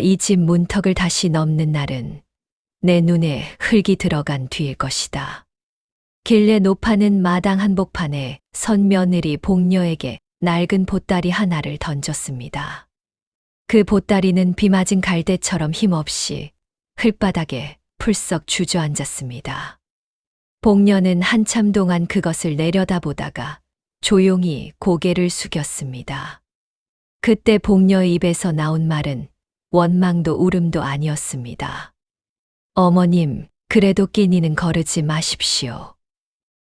이 집 문턱을 다시 넘는 날은 내 눈에 흙이 들어간 뒤일 것이다. 길래 노파는 마당 한복판에 선 며느리 복녀에게 낡은 보따리 하나를 던졌습니다. 그 보따리는 비 맞은 갈대처럼 힘없이 흙바닥에 풀썩 주저앉았습니다. 복녀는 한참 동안 그것을 내려다보다가 조용히 고개를 숙였습니다. 그때 복녀의 입에서 나온 말은 원망도 울음도 아니었습니다. 어머님, 그래도 끼니는 거르지 마십시오.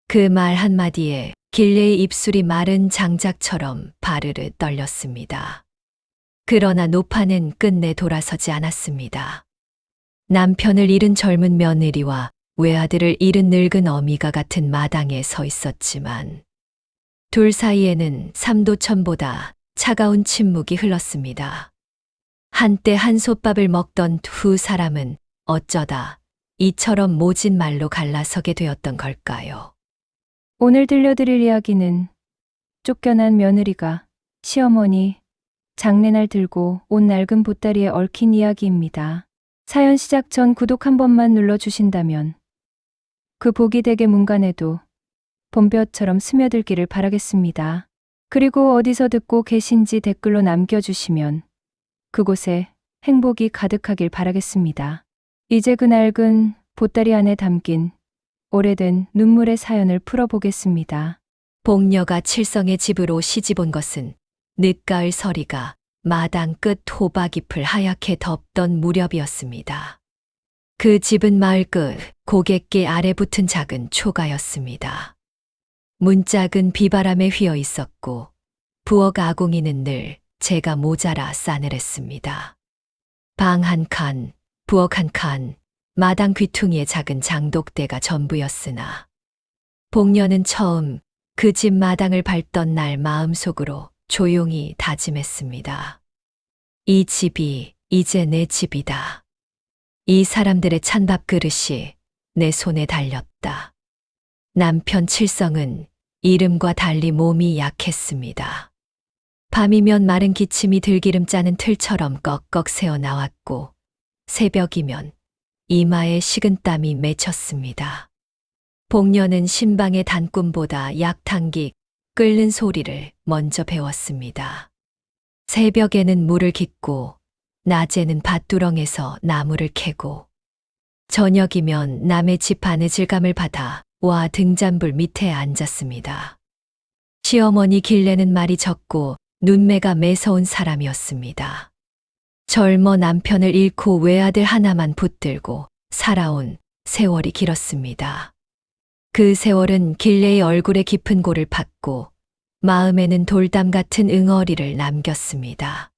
그 말 한마디에 길래의 입술이 마른 장작처럼 바르르 떨렸습니다. 그러나 노파는 끝내 돌아서지 않았습니다. 남편을 잃은 젊은 며느리와 외아들을 잃은 늙은 어미가 같은 마당에 서 있었지만 둘 사이에는 삼도천보다 차가운 침묵이 흘렀습니다. 한때 한솥밥을 먹던 두 사람은 어쩌다 이처럼 모진 말로 갈라서게 되었던 걸까요? 오늘 들려드릴 이야기는 쫓겨난 며느리가 시어머니 장례날 들고 온 낡은 보따리에 얽힌 이야기입니다. 사연 시작 전 구독 한 번만 눌러주신다면 그 복이 되게 문간에도 봄볕처럼 스며들기를 바라겠습니다. 그리고 어디서 듣고 계신지 댓글로 남겨주시면 그곳에 행복이 가득하길 바라겠습니다. 이제 그 낡은 보따리 안에 담긴 오래된 눈물의 사연을 풀어보겠습니다. 복녀가 칠성의 집으로 시집온 것은 늦가을 서리가 마당 끝 호박잎을 하얗게 덮던 무렵이었습니다. 그 집은 마을 끝 고갯길 아래 붙은 작은 초가였습니다. 문짝은 비바람에 휘어 있었고 부엌 아궁이는 늘 재가 모자라 싸늘했습니다. 방 한 칸, 부엌 한 칸, 마당 귀퉁이에 작은 장독대가 전부였으나 복녀는 처음 그 집 마당을 밟던 날 마음속으로 조용히 다짐했습니다. 이 집이 이제 내 집이다. 이 사람들의 찬밥 그릇이 내 손에 달렸다. 남편 칠성은 이름과 달리 몸이 약했습니다. 밤이면 마른 기침이 들기름 짜는 틀처럼 꺽꺽 새어 나왔고 새벽이면 이마에 식은땀이 맺혔습니다. 복녀는 신방의 단꿈보다 약탕기 끓는 소리를 먼저 배웠습니다. 새벽에는 물을 깃고 낮에는 밭두렁에서 나무를 캐고 저녁이면 남의 집 바느질감을 받아 와 등잔불 밑에 앉았습니다. 시어머니 길래는 말이 적고 눈매가 매서운 사람이었습니다. 젊어 남편을 잃고 외아들 하나만 붙들고 살아온 세월이 길었습니다. 그 세월은 길래의 얼굴에 깊은 골을 팠고 마음에는 돌담 같은 응어리를 남겼습니다.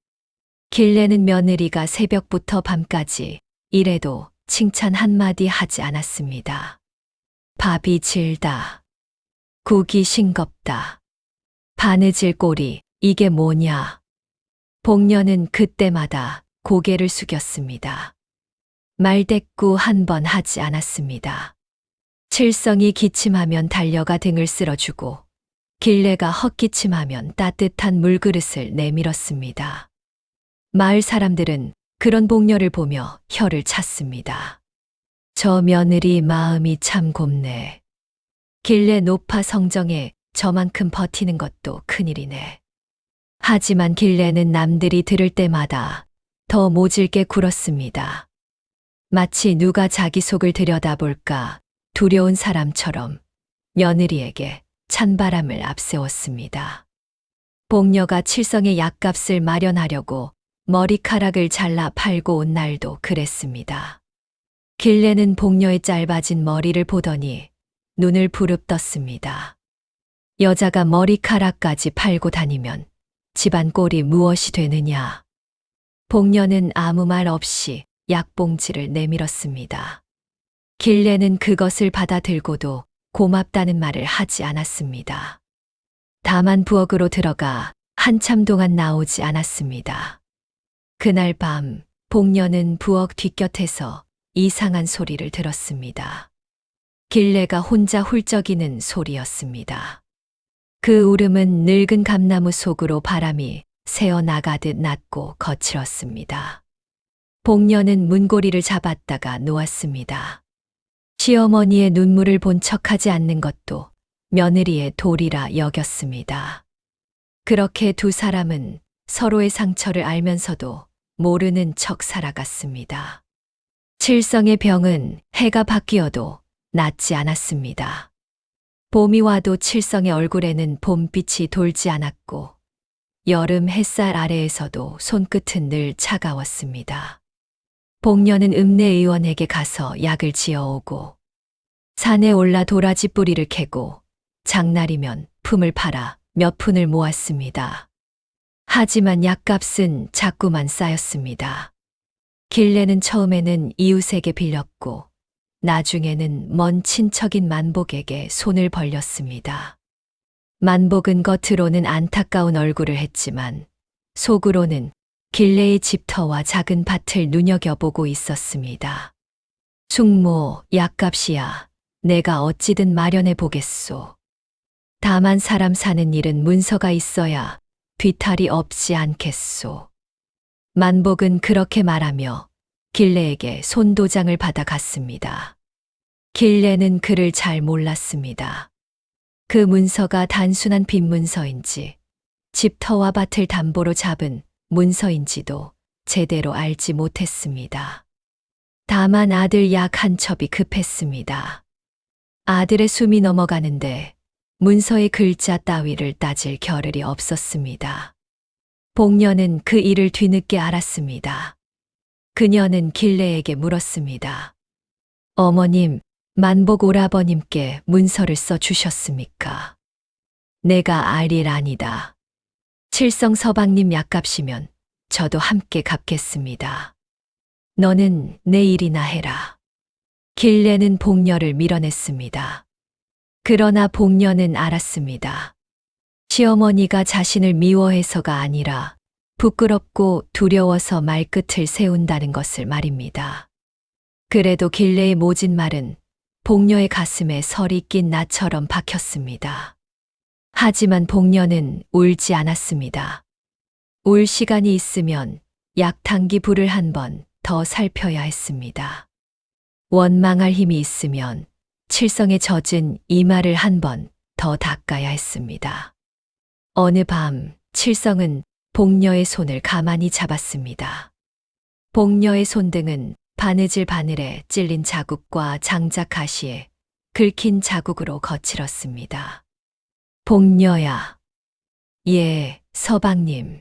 길래는 며느리가 새벽부터 밤까지 일해도 칭찬 한마디 하지 않았습니다. 밥이 질다. 국이 싱겁다. 바느질 꼴이 이게 뭐냐. 복녀는 그때마다 고개를 숙였습니다. 말대꾸 한 번 하지 않았습니다. 칠성이 기침하면 달려가 등을 쓸어주고 길래가 헛기침하면 따뜻한 물그릇을 내밀었습니다. 마을 사람들은 그런 복녀를 보며 혀를 찼습니다. 저 며느리 마음이 참 곱네. 길래 노파 성정에 저만큼 버티는 것도 큰일이네. 하지만 길래는 남들이 들을 때마다 더 모질게 굴었습니다. 마치 누가 자기 속을 들여다볼까 두려운 사람처럼 며느리에게 찬바람을 앞세웠습니다. 복녀가 칠성의 약값을 마련하려고 머리카락을 잘라 팔고 온 날도 그랬습니다. 길래는 복녀의 짧아진 머리를 보더니 눈을 부릅떴습니다. 여자가 머리카락까지 팔고 다니면 집안 꼴이 무엇이 되느냐. 복녀는 아무 말 없이 약봉지를 내밀었습니다. 길래는 그것을 받아들고도 고맙다는 말을 하지 않았습니다. 다만 부엌으로 들어가 한참 동안 나오지 않았습니다. 그날 밤 복녀는 부엌 뒷곁에서 이상한 소리를 들었습니다. 길래가 혼자 훌쩍이는 소리였습니다. 그 울음은 늙은 감나무 속으로 바람이 새어나가듯 낮고 거칠었습니다. 복녀는 문고리를 잡았다가 놓았습니다. 시어머니의 눈물을 본 척하지 않는 것도 며느리의 도리라 여겼습니다. 그렇게 두 사람은 서로의 상처를 알면서도 모르는 척 살아갔습니다. 칠성의 병은 해가 바뀌어도 낫지 않았습니다. 봄이 와도 칠성의 얼굴에는 봄빛이 돌지 않았고 여름 햇살 아래에서도 손끝은 늘 차가웠습니다. 복녀는 읍내의원에게 가서 약을 지어오고 산에 올라 도라지 뿌리를 캐고 장날이면 품을 팔아 몇 푼을 모았습니다. 하지만 약값은 자꾸만 쌓였습니다. 길래는 처음에는 이웃에게 빌렸고 나중에는 먼 친척인 만복에게 손을 벌렸습니다. 만복은 겉으로는 안타까운 얼굴을 했지만 속으로는 길래의 집터와 작은 밭을 눈여겨보고 있었습니다. 숙모, 약값이야. 내가 어찌든 마련해 보겠소. 다만 사람 사는 일은 문서가 있어야 뒤탈이 없지 않겠소. 만복은 그렇게 말하며 길래에게 손도장을 받아갔습니다. 길래는 그를 잘 몰랐습니다. 그 문서가 단순한 빈문서인지 집터와 밭을 담보로 잡은 문서인지도 제대로 알지 못했습니다. 다만 아들 약 한 첩이 급했습니다. 아들의 숨이 넘어가는데 문서의 글자 따위를 따질 겨를이 없었습니다. 복녀는 그 일을 뒤늦게 알았습니다. 그녀는 길래에게 물었습니다. 어머님, 만복 오라버님께 문서를 써 주셨습니까? 내가 알 일 아니다. 칠성 서방님 약값이면 저도 함께 갚겠습니다. 너는 내일이나 해라. 길래는 복녀를 밀어냈습니다. 그러나 복녀는 알았습니다. 시어머니가 자신을 미워해서가 아니라 부끄럽고 두려워서 말끝을 세운다는 것을 말입니다. 그래도 길래의 모진 말은 복녀의 가슴에 설이 낀 낫처럼 박혔습니다. 하지만 복녀는 울지 않았습니다. 울 시간이 있으면 약탕기 불을 한 번 더 살펴야 했습니다. 원망할 힘이 있으면 칠성에 젖은 이마를 한 번 더 닦아야 했습니다. 어느 밤 칠성은 복녀의 손을 가만히 잡았습니다. 복녀의 손등은 바느질 바늘에 찔린 자국과 장작 가시에 긁힌 자국으로 거칠었습니다. 복녀야. 예, 서방님.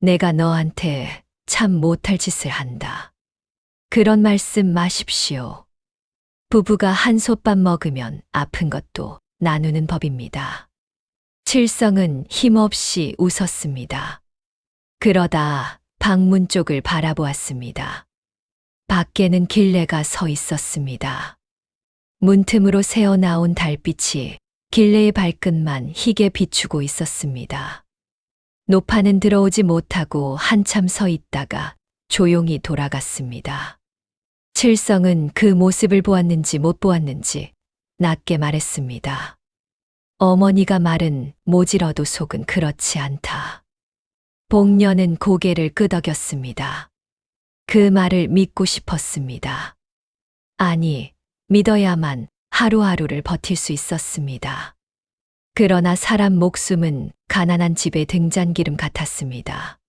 내가 너한테 참 못할 짓을 한다. 그런 말씀 마십시오. 부부가 한솥밥 먹으면 아픈 것도 나누는 법입니다. 칠성은 힘없이 웃었습니다. 그러다 방문 쪽을 바라보았습니다. 밖에는 길래가 서 있었습니다. 문틈으로 새어나온 달빛이 길래의 발끝만 희게 비추고 있었습니다. 노파는 들어오지 못하고 한참 서 있다가 조용히 돌아갔습니다. 칠성은 그 모습을 보았는지 못 보았는지 낮게 말했습니다. 어머니가 말은 모질어도 속은 그렇지 않다. 복녀는 고개를 끄덕였습니다. 그 말을 믿고 싶었습니다. 아니, 믿어야만 하루하루를 버틸 수 있었습니다. 그러나 사람 목숨은 가난한 집의 등잔기름 같았습니다.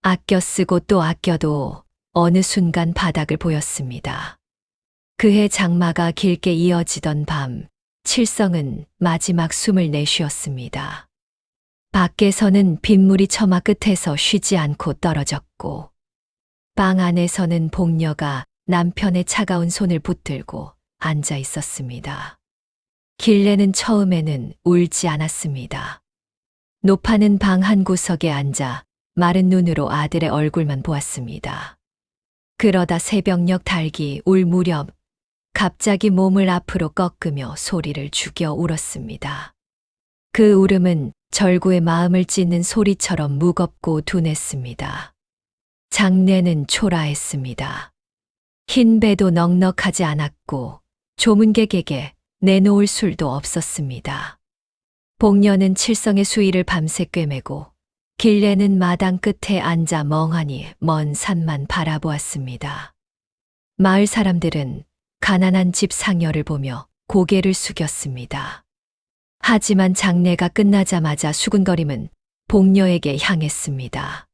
아껴 쓰고 또 아껴도 어느 순간 바닥을 보였습니다. 그해 장마가 길게 이어지던 밤, 칠성은 마지막 숨을 내쉬었습니다. 밖에서는 빗물이 처마 끝에서 쉬지 않고 떨어졌고, 방 안에서는 복녀가 남편의 차가운 손을 붙들고 앉아 있었습니다. 길래는 처음에는 울지 않았습니다. 노파는 방 한 구석에 앉아 마른 눈으로 아들의 얼굴만 보았습니다. 그러다 새벽녘 달기 울 무렵 갑자기 몸을 앞으로 꺾으며 소리를 죽여 울었습니다. 그 울음은 절구의 마음을 찢는 소리처럼 무겁고 둔했습니다. 장내는 초라했습니다. 흰 배도 넉넉하지 않았고 조문객에게 내놓을 술도 없었습니다. 복녀는 칠성의 수의를 밤새 꿰매고 길레는 마당 끝에 앉아 멍하니 먼 산만 바라보았습니다. 마을 사람들은 가난한 집 상여를 보며 고개를 숙였습니다. 하지만 장례가 끝나자마자 수군거림은 복녀에게 향했습니다.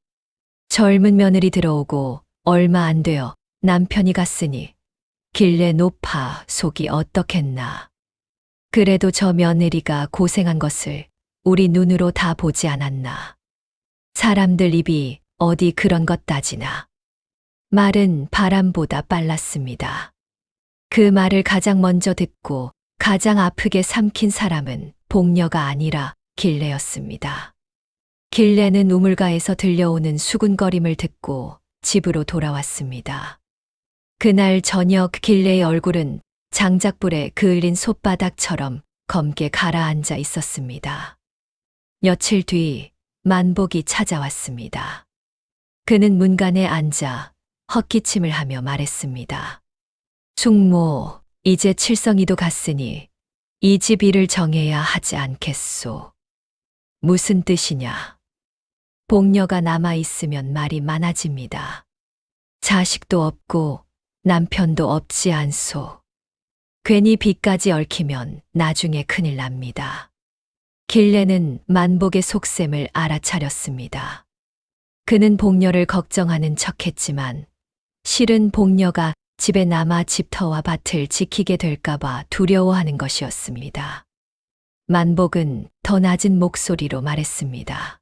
젊은 며느리 들어오고 얼마 안 되어 남편이 갔으니 길레 높아 속이 어떻겠나. 그래도 저 며느리가 고생한 것을 우리 눈으로 다 보지 않았나. 사람들 입이 어디 그런 것 따지나. 말은 바람보다 빨랐습니다. 그 말을 가장 먼저 듣고 가장 아프게 삼킨 사람은 복녀가 아니라 길레였습니다. 길레는 우물가에서 들려오는 수군거림을 듣고 집으로 돌아왔습니다. 그날 저녁 길레의 얼굴은 장작불에 그을린 솥바닥처럼 검게 가라앉아 있었습니다. 며칠 뒤 만복이 찾아왔습니다. 그는 문간에 앉아 헛기침을 하며 말했습니다. 숙모, 이제 칠성이도 갔으니 이 집 일을 정해야 하지 않겠소. 무슨 뜻이냐? 복녀가 남아있으면 말이 많아집니다. 자식도 없고 남편도 없지 않소. 괜히 빚까지 얽히면 나중에 큰일 납니다. 길레는 만복의 속셈을 알아차렸습니다. 그는 복녀를 걱정하는 척했지만 실은 복녀가 집에 남아 집터와 밭을 지키게 될까봐 두려워하는 것이었습니다. 만복은 더 낮은 목소리로 말했습니다.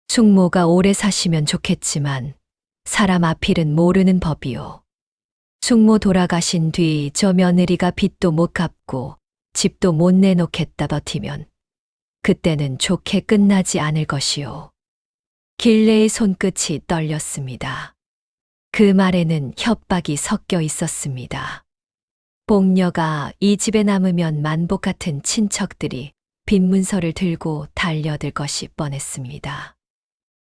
숙모가 오래 사시면 좋겠지만 사람 앞일은 모르는 법이오. 숙모 돌아가신 뒤 저 며느리가 빚도 못 갚고 집도 못 내놓겠다 버티면 그때는 좋게 끝나지 않을 것이오. 길레의 손끝이 떨렸습니다. 그 말에는 협박이 섞여 있었습니다. 복녀가 이 집에 남으면 만복 같은 친척들이 빈문서를 들고 달려들 것이 뻔했습니다.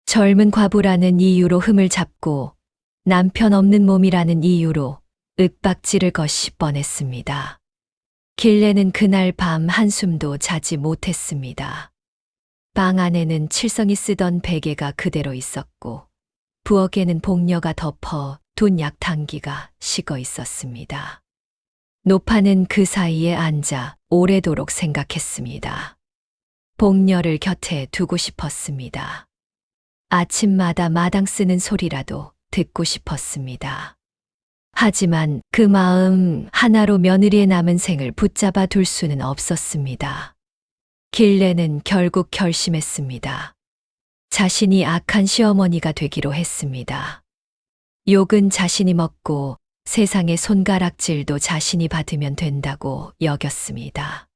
젊은 과부라는 이유로 흠을 잡고 남편 없는 몸이라는 이유로 윽박지를 것이 뻔했습니다. 길레는 그날 밤 한숨도 자지 못했습니다. 방 안에는 칠성이 쓰던 베개가 그대로 있었고 부엌에는 복녀가 덮어 둔 약탕기가 식어 있었습니다. 노파는 그 사이에 앉아 오래도록 생각했습니다. 복녀를 곁에 두고 싶었습니다. 아침마다 마당 쓰는 소리라도 듣고 싶었습니다. 하지만 그 마음 하나로 며느리의 남은 생을 붙잡아 둘 수는 없었습니다. 길레는 결국 결심했습니다. 자신이 악한 시어머니가 되기로 했습니다. 욕은 자신이 먹고 세상의 손가락질도 자신이 받으면 된다고 여겼습니다.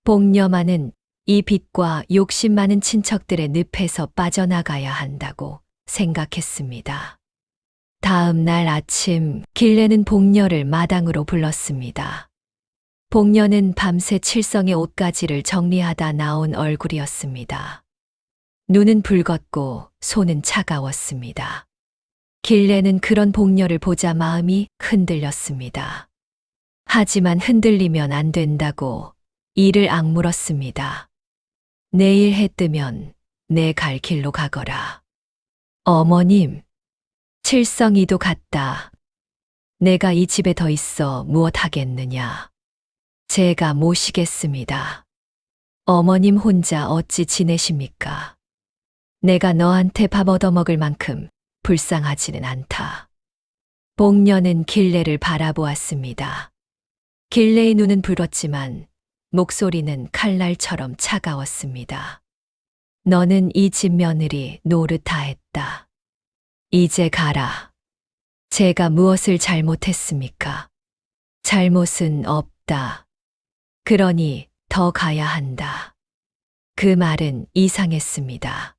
복녀만은 이 빚과 욕심 많은 친척들의 늪에서 빠져나가야 한다고 생각했습니다. 다음 날 아침 길레는 복녀를 마당으로 불렀습니다. 복녀는 밤새 칠성의 옷가지를 정리하다 나온 얼굴이었습니다. 눈은 붉었고 손은 차가웠습니다. 길레는 그런 복녀를 보자 마음이 흔들렸습니다. 하지만 흔들리면 안 된다고 이를 악물었습니다. 내일 해 뜨면 내 갈 길로 가거라. 어머님, 칠성이도 갔다. 내가 이 집에 더 있어 무엇 하겠느냐. 제가 모시겠습니다. 어머님 혼자 어찌 지내십니까? 내가 너한테 밥 얻어먹을 만큼 불쌍하지는 않다. 복녀는 길레를 바라보았습니다. 길레의 눈은 붉었지만 목소리는 칼날처럼 차가웠습니다. 너는 이 집 며느리 노릇다 했다. 이제 가라. 제가 무엇을 잘못했습니까? 잘못은 없다. 그러니 더 가야 한다. 그 말은 이상했습니다.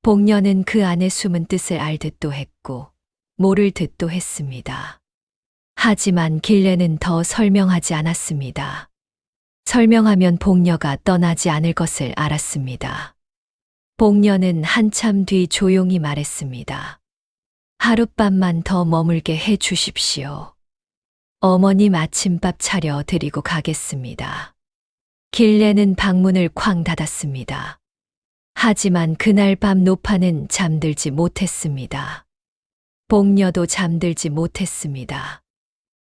복녀는 그 안에 숨은 뜻을 알 듯도 했고 모를 듯도 했습니다. 하지만 길레는 더 설명하지 않았습니다. 설명하면 복녀가 떠나지 않을 것을 알았습니다. 복녀는 한참 뒤 조용히 말했습니다. 하룻밤만 더 머물게 해 주십시오. 어머님 아침밥 차려 드리고 가겠습니다. 길레는 방문을 쾅 닫았습니다. 하지만 그날 밤 노파는 잠들지 못했습니다. 복녀도 잠들지 못했습니다.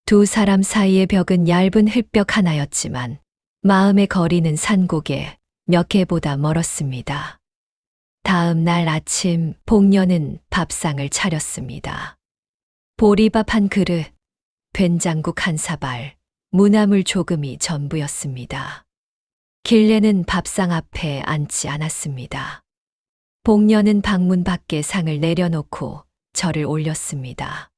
두 사람 사이의 벽은 얇은 흙벽 하나였지만 마음의 거리는 산고개 몇 개보다 멀었습니다. 다음 날 아침 복녀는 밥상을 차렸습니다. 보리밥 한 그릇, 된장국 한 사발, 무나물 조금이 전부였습니다. 길레는 밥상 앞에 앉지 않았습니다. 복녀는 방문 밖에 상을 내려놓고 절을 올렸습니다.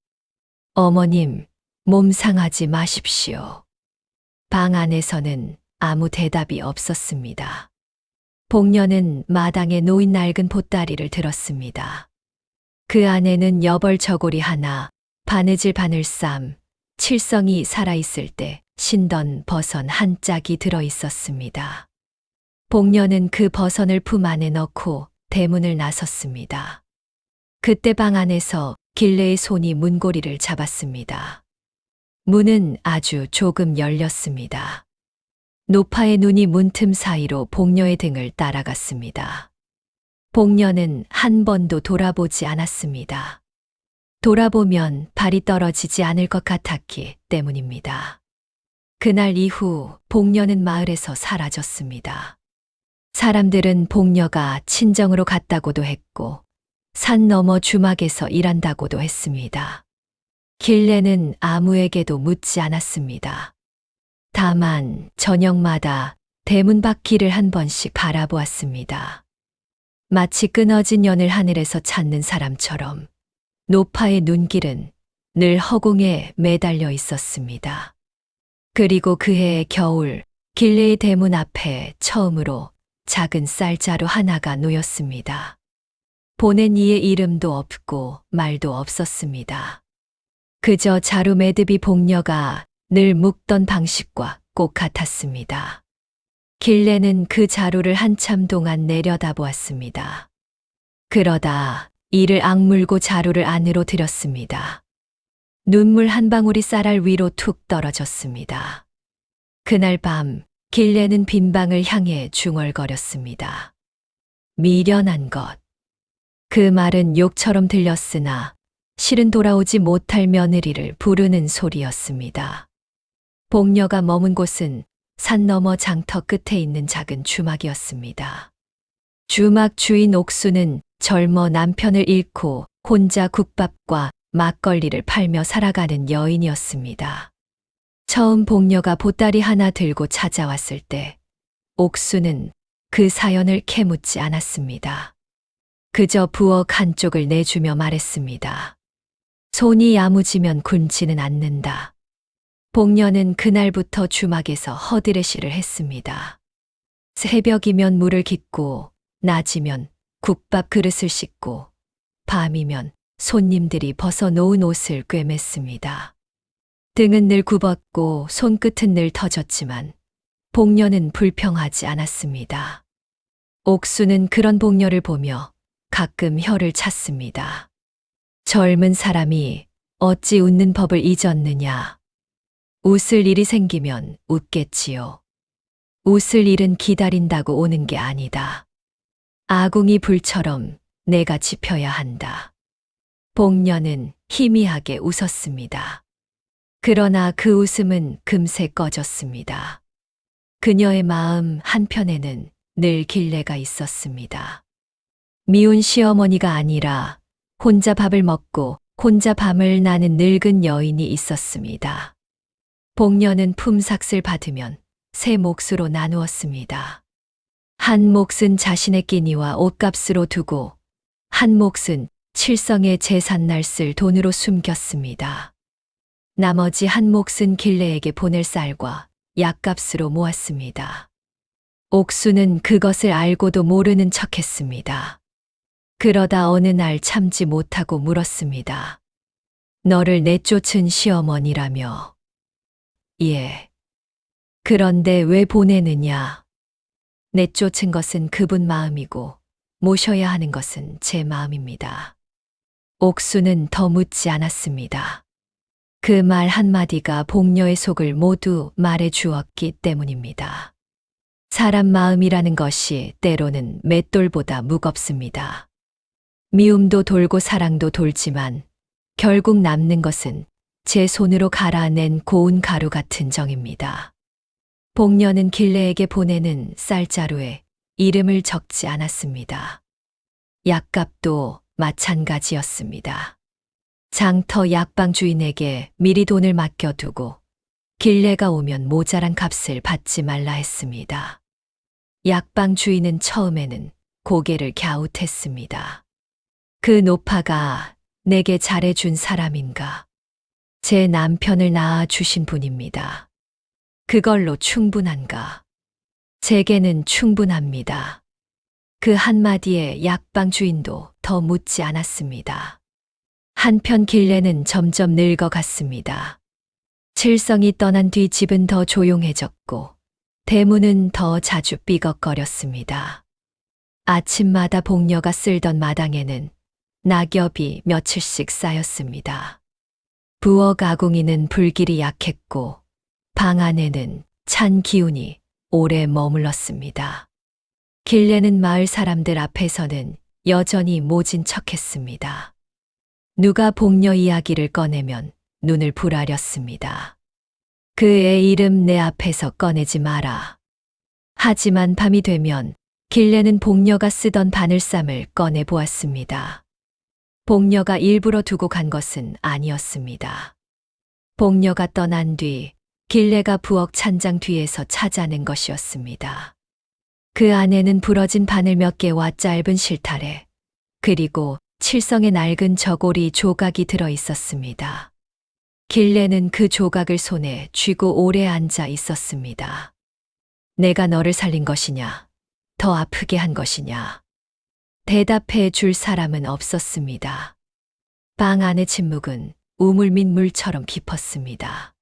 어머님, 몸 상하지 마십시오. 방 안에서는 아무 대답이 없었습니다. 복녀는 마당에 놓인 낡은 보따리를 들었습니다. 그 안에는 여벌 저고리 하나, 바느질 바늘쌈, 칠성이 살아있을 때 신던 버선 한 짝이 들어 있었습니다. 복녀는 그 버선을 품 안에 넣고 대문을 나섰습니다. 그때 방 안에서 길레의 손이 문고리를 잡았습니다. 문은 아주 조금 열렸습니다. 노파의 눈이 문틈 사이로 복녀의 등을 따라갔습니다. 복녀는 한 번도 돌아보지 않았습니다. 돌아보면 발이 떨어지지 않을 것 같았기 때문입니다. 그날 이후 복녀는 마을에서 사라졌습니다. 사람들은 복녀가 친정으로 갔다고도 했고 산 너머 주막에서 일한다고도 했습니다. 길레는 아무에게도 묻지 않았습니다. 다만 저녁마다 대문 밖 길을 한 번씩 바라보았습니다. 마치 끊어진 연을 하늘에서 찾는 사람처럼 노파의 눈길은 늘 허공에 매달려 있었습니다. 그리고 그해의 겨울 길레의 대문 앞에 처음으로 작은 쌀자루 하나가 놓였습니다. 보낸 이의 이름도 없고 말도 없었습니다. 그저 자루 매듭이 복녀가 늘 묶던 방식과 꼭 같았습니다. 길레는 그 자루를 한참 동안 내려다보았습니다. 그러다 이를 악물고 자루를 안으로 들였습니다. 눈물 한 방울이 쌀알 위로 툭 떨어졌습니다. 그날 밤 길레는 빈방을 향해 중얼거렸습니다. 미련한 것. 그 말은 욕처럼 들렸으나 실은 돌아오지 못할 며느리를 부르는 소리였습니다. 복녀가 머문 곳은 산 너머 장터 끝에 있는 작은 주막이었습니다. 주막 주인 옥수는 젊어 남편을 잃고 혼자 국밥과 막걸리를 팔며 살아가는 여인이었습니다. 처음 복녀가 보따리 하나 들고 찾아왔을 때 옥수는 그 사연을 캐묻지 않았습니다. 그저 부엌 한쪽을 내주며 말했습니다. 손이 야무지면 굶지는 않는다. 복녀는 그날부터 주막에서 허드레시를 했습니다. 새벽이면 물을 깃고 낮이면 국밥 그릇을 씻고 밤이면 손님들이 벗어놓은 옷을 꿰맸습니다. 등은 늘 굽었고 손끝은 늘 터졌지만 복녀는 불평하지 않았습니다. 옥수는 그런 복녀를 보며 가끔 혀를 찼습니다. 젊은 사람이 어찌 웃는 법을 잊었느냐. 웃을 일이 생기면 웃겠지요. 웃을 일은 기다린다고 오는 게 아니다. 아궁이 불처럼 내가 지펴야 한다. 복녀는 희미하게 웃었습니다. 그러나 그 웃음은 금세 꺼졌습니다. 그녀의 마음 한편에는 늘 길레가 있었습니다. 미운 시어머니가 아니라 혼자 밥을 먹고 혼자 밤을 나는 늙은 여인이 있었습니다. 복녀는 품삯을 받으면 세 몫으로 나누었습니다. 한 몫은 자신의 끼니와 옷값으로 두고 한 몫은 칠성의 제삿날 쓸 돈으로 숨겼습니다. 나머지 한 몫은 길레에게 보낼 쌀과 약값으로 모았습니다. 옥수는 그것을 알고도 모르는 척했습니다. 그러다 어느 날 참지 못하고 물었습니다. 너를 내쫓은 시어머니라며. 예. 그런데 왜 보내느냐? 내쫓은 것은 그분 마음이고 모셔야 하는 것은 제 마음입니다. 옥수는 더 묻지 않았습니다. 그 말 한마디가 복녀의 속을 모두 말해 주었기 때문입니다. 사람 마음이라는 것이 때로는 맷돌보다 무겁습니다. 미움도 돌고 사랑도 돌지만 결국 남는 것은 제 손으로 갈아낸 고운 가루 같은 정입니다. 복녀는 길래에게 보내는 쌀자루에 이름을 적지 않았습니다. 약값도 마찬가지였습니다. 장터 약방 주인에게 미리 돈을 맡겨두고 길래가 오면 모자란 값을 받지 말라 했습니다. 약방 주인은 처음에는 고개를 갸웃했습니다. 그 노파가 내게 잘해준 사람인가? 제 남편을 낳아주신 분입니다. 그걸로 충분한가? 제게는 충분합니다. 그 한마디에 약방 주인도 더 묻지 않았습니다. 한편 길래는 점점 늙어갔습니다. 칠성이 떠난 뒤 집은 더 조용해졌고 대문은 더 자주 삐걱거렸습니다. 아침마다 복녀가 쓸던 마당에는 낙엽이 며칠씩 쌓였습니다. 부엌 아궁이는 불길이 약했고 방 안에는 찬 기운이 오래 머물렀습니다. 길래는 마을 사람들 앞에서는 여전히 모진 척했습니다. 누가 복녀 이야기를 꺼내면 눈을 부라렸습니다. 그 애 이름 내 앞에서 꺼내지 마라. 하지만 밤이 되면 길래는 복녀가 쓰던 바늘쌈을 꺼내 보았습니다. 복녀가 일부러 두고 간 것은 아니었습니다. 복녀가 떠난 뒤 길래가 부엌 찬장 뒤에서 찾아낸 것이었습니다. 그 안에는 부러진 바늘 몇 개와 짧은 실타래, 그리고 칠성의 낡은 저고리 조각이 들어 있었습니다. 길래는 그 조각을 손에 쥐고 오래 앉아 있었습니다. 내가 너를 살린 것이냐? 더 아프게 한 것이냐? 대답해 줄 사람은 없었습니다. 방 안의 침묵은 우물 및 물처럼 깊었습니다.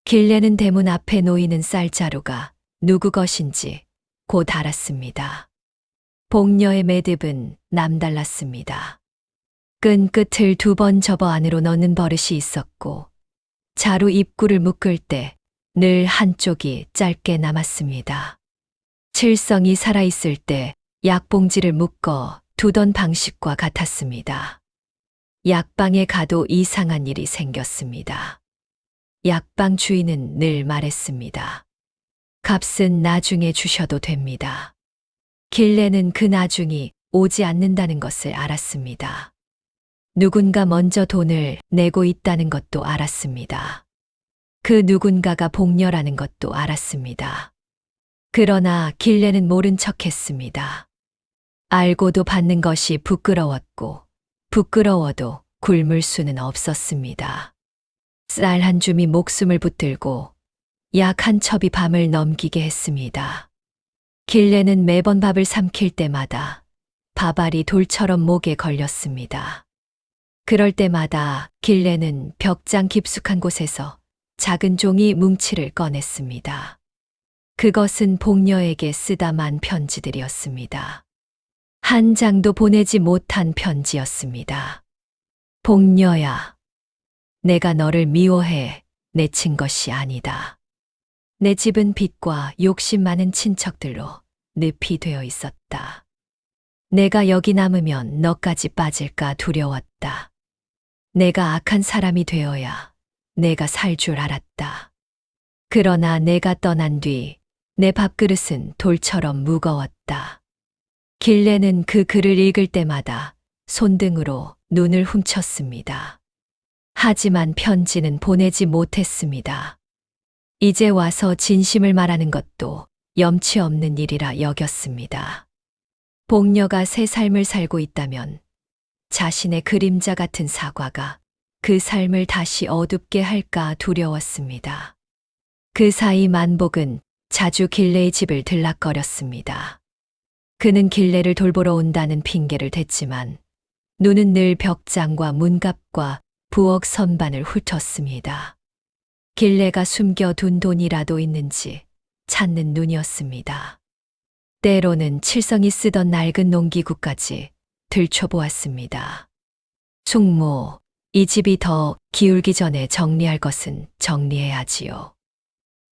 길래는 대문 앞에 놓이는 쌀자루가 누구 것인지 곧 알았습니다. 복녀의 매듭은 남달랐습니다. 끈 끝을 2번 접어 안으로 넣는 버릇이 있었고 자루 입구를 묶을 때 늘 한쪽이 짧게 남았습니다. 칠성이 살아있을 때 약봉지를 묶어 두던 방식과 같았습니다. 약방에 가도 이상한 일이 생겼습니다. 약방 주인은 늘 말했습니다. 값은 나중에 주셔도 됩니다. 길래는 그 나중이 오지 않는다는 것을 알았습니다. 누군가 먼저 돈을 내고 있다는 것도 알았습니다. 그 누군가가 복녀라는 것도 알았습니다. 그러나 길래는 모른 척했습니다. 알고도 받는 것이 부끄러웠고 부끄러워도 굶을 수는 없었습니다. 쌀 한 줌이 목숨을 붙들고 약 한 첩이 밤을 넘기게 했습니다. 길래는 매번 밥을 삼킬 때마다 밥알이 돌처럼 목에 걸렸습니다. 그럴 때마다 길래는 벽장 깊숙한 곳에서 작은 종이 뭉치를 꺼냈습니다. 그것은 복녀에게 쓰다만 편지들이었습니다. 한 장도 보내지 못한 편지였습니다. 복녀야, 내가 너를 미워해 내친 것이 아니다. 내 집은 빚과 욕심 많은 친척들로 늪이 되어 있었다. 내가 여기 남으면 너까지 빠질까 두려웠다. 내가 악한 사람이 되어야 내가 살 줄 알았다. 그러나 내가 떠난 뒤 내 밥그릇은 돌처럼 무거웠다. 길래는 그 글을 읽을 때마다 손등으로 눈을 훔쳤습니다. 하지만 편지는 보내지 못했습니다. 이제 와서 진심을 말하는 것도 염치 없는 일이라 여겼습니다. 복녀가 새 삶을 살고 있다면 자신의 그림자 같은 사과가 그 삶을 다시 어둡게 할까 두려웠습니다. 그 사이 만복은 자주 길래의 집을 들락거렸습니다. 그는 길래를 돌보러 온다는 핑계를 댔지만 눈은 늘 벽장과 문갑과 부엌 선반을 훑었습니다. 길래가 숨겨둔 돈이라도 있는지 찾는 눈이었습니다. 때로는 칠성이 쓰던 낡은 농기구까지 들춰보았습니다. 숙모, 이 집이 더 기울기 전에 정리할 것은 정리해야지요.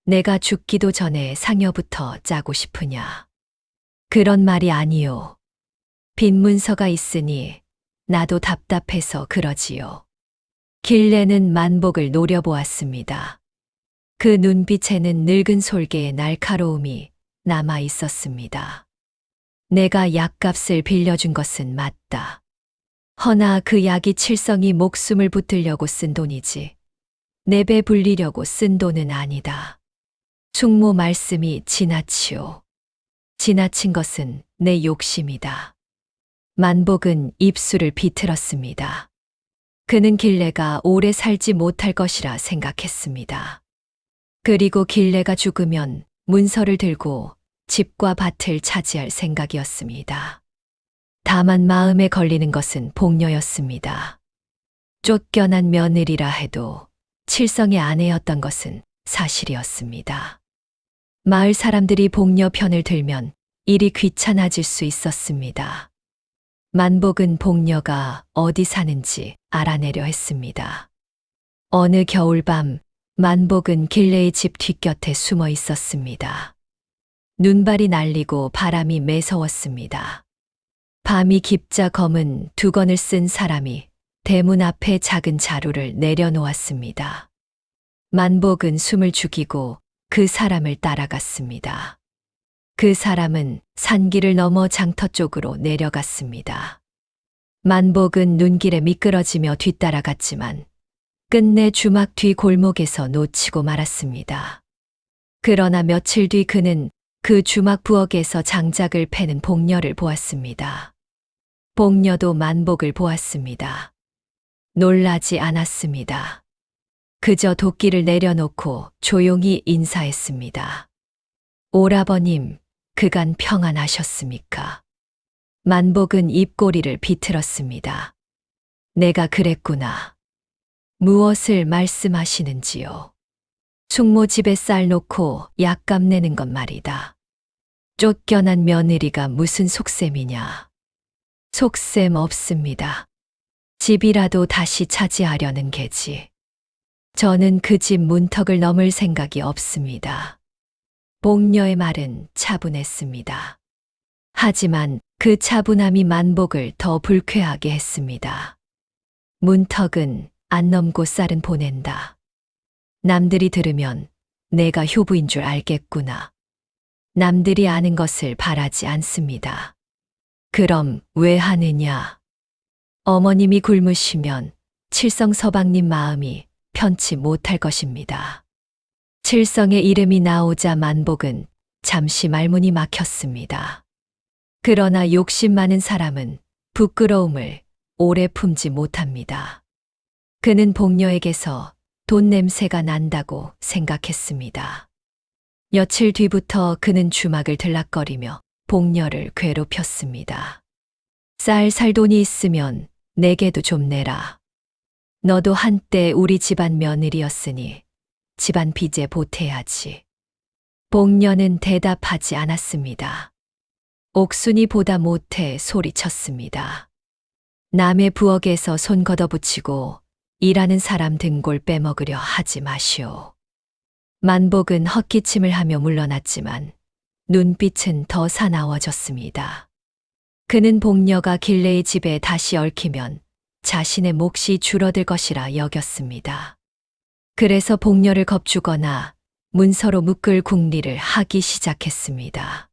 내가 죽기도 전에 상여부터 짜고 싶으냐. 그런 말이 아니요. 빈 문서가 있으니 나도 답답해서 그러지요. 길래는 만복을 노려보았습니다. 그 눈빛에는 늙은 솔개의 날카로움이 남아 있었습니다. 내가 약값을 빌려준 것은 맞다. 허나 그 약이 칠성이 목숨을 붙들려고 쓴 돈이지 내 배 불리려고 쓴 돈은 아니다. 숙모 말씀이 지나치오. 지나친 것은 내 욕심이다. 만복은 입술을 비틀었습니다. 그는 길래가 오래 살지 못할 것이라 생각했습니다. 그리고 길래가 죽으면 문서를 들고 집과 밭을 차지할 생각이었습니다. 다만 마음에 걸리는 것은 복녀였습니다. 쫓겨난 며느리라 해도 칠성의 아내였던 것은 사실이었습니다. 마을 사람들이 복녀 편을 들면 일이 귀찮아질 수 있었습니다. 만복은 복녀가 어디 사는지 알아내려 했습니다. 어느 겨울밤 만복은 길래의 집 뒷곁에 숨어 있었습니다. 눈발이 날리고 바람이 매서웠습니다. 밤이 깊자 검은 두건을 쓴 사람이 대문 앞에 작은 자루를 내려놓았습니다. 만복은 숨을 죽이고 그 사람을 따라갔습니다. 그 사람은 산길을 넘어 장터 쪽으로 내려갔습니다. 만복은 눈길에 미끄러지며 뒤따라갔지만 끝내 주막 뒤 골목에서 놓치고 말았습니다. 그러나 며칠 뒤 그는 그 주막 부엌에서 장작을 패는 복녀를 보았습니다. 복녀도 만복을 보았습니다. 놀라지 않았습니다. 그저 도끼를 내려놓고 조용히 인사했습니다. 오라버님, 그간 평안하셨습니까? 만복은 입꼬리를 비틀었습니다. 내가 그랬구나. 무엇을 말씀하시는지요? 숙모 집에 쌀 놓고 약값 내는 것 말이다. 쫓겨난 며느리가 무슨 속셈이냐. 속셈 없습니다. 집이라도 다시 차지하려는 게지. 저는 그 집 문턱을 넘을 생각이 없습니다. 복녀의 말은 차분했습니다. 하지만 그 차분함이 만복을 더 불쾌하게 했습니다. 문턱은 안 넘고 쌀은 보낸다. 남들이 들으면 내가 효부인 줄 알겠구나. 남들이 아는 것을 바라지 않습니다. 그럼 왜 하느냐? 어머님이 굶으시면 칠성 서방님 마음이 편치 못할 것입니다. 칠성의 이름이 나오자 만복은 잠시 말문이 막혔습니다. 그러나 욕심 많은 사람은 부끄러움을 오래 품지 못합니다. 그는 복녀에게서 돈 냄새가 난다고 생각했습니다. 며칠 뒤부터 그는 주막을 들락거리며 복녀를 괴롭혔습니다. 쌀 살 돈이 있으면 내게도 좀 내라. 너도 한때 우리 집안 며느리였으니 집안 빚에 보태야지. 복녀는 대답하지 않았습니다. 옥순이 보다 못해 소리쳤습니다. 남의 부엌에서 손 걷어붙이고 일하는 사람 등골 빼먹으려 하지 마시오. 만복은 헛기침을 하며 물러났지만 눈빛은 더 사나워졌습니다. 그는 복녀가 길래의 집에 다시 얽히면 자신의 몫이 줄어들 것이라 여겼습니다. 그래서 복녀를 겁주거나 문서로 묶을 궁리를 하기 시작했습니다.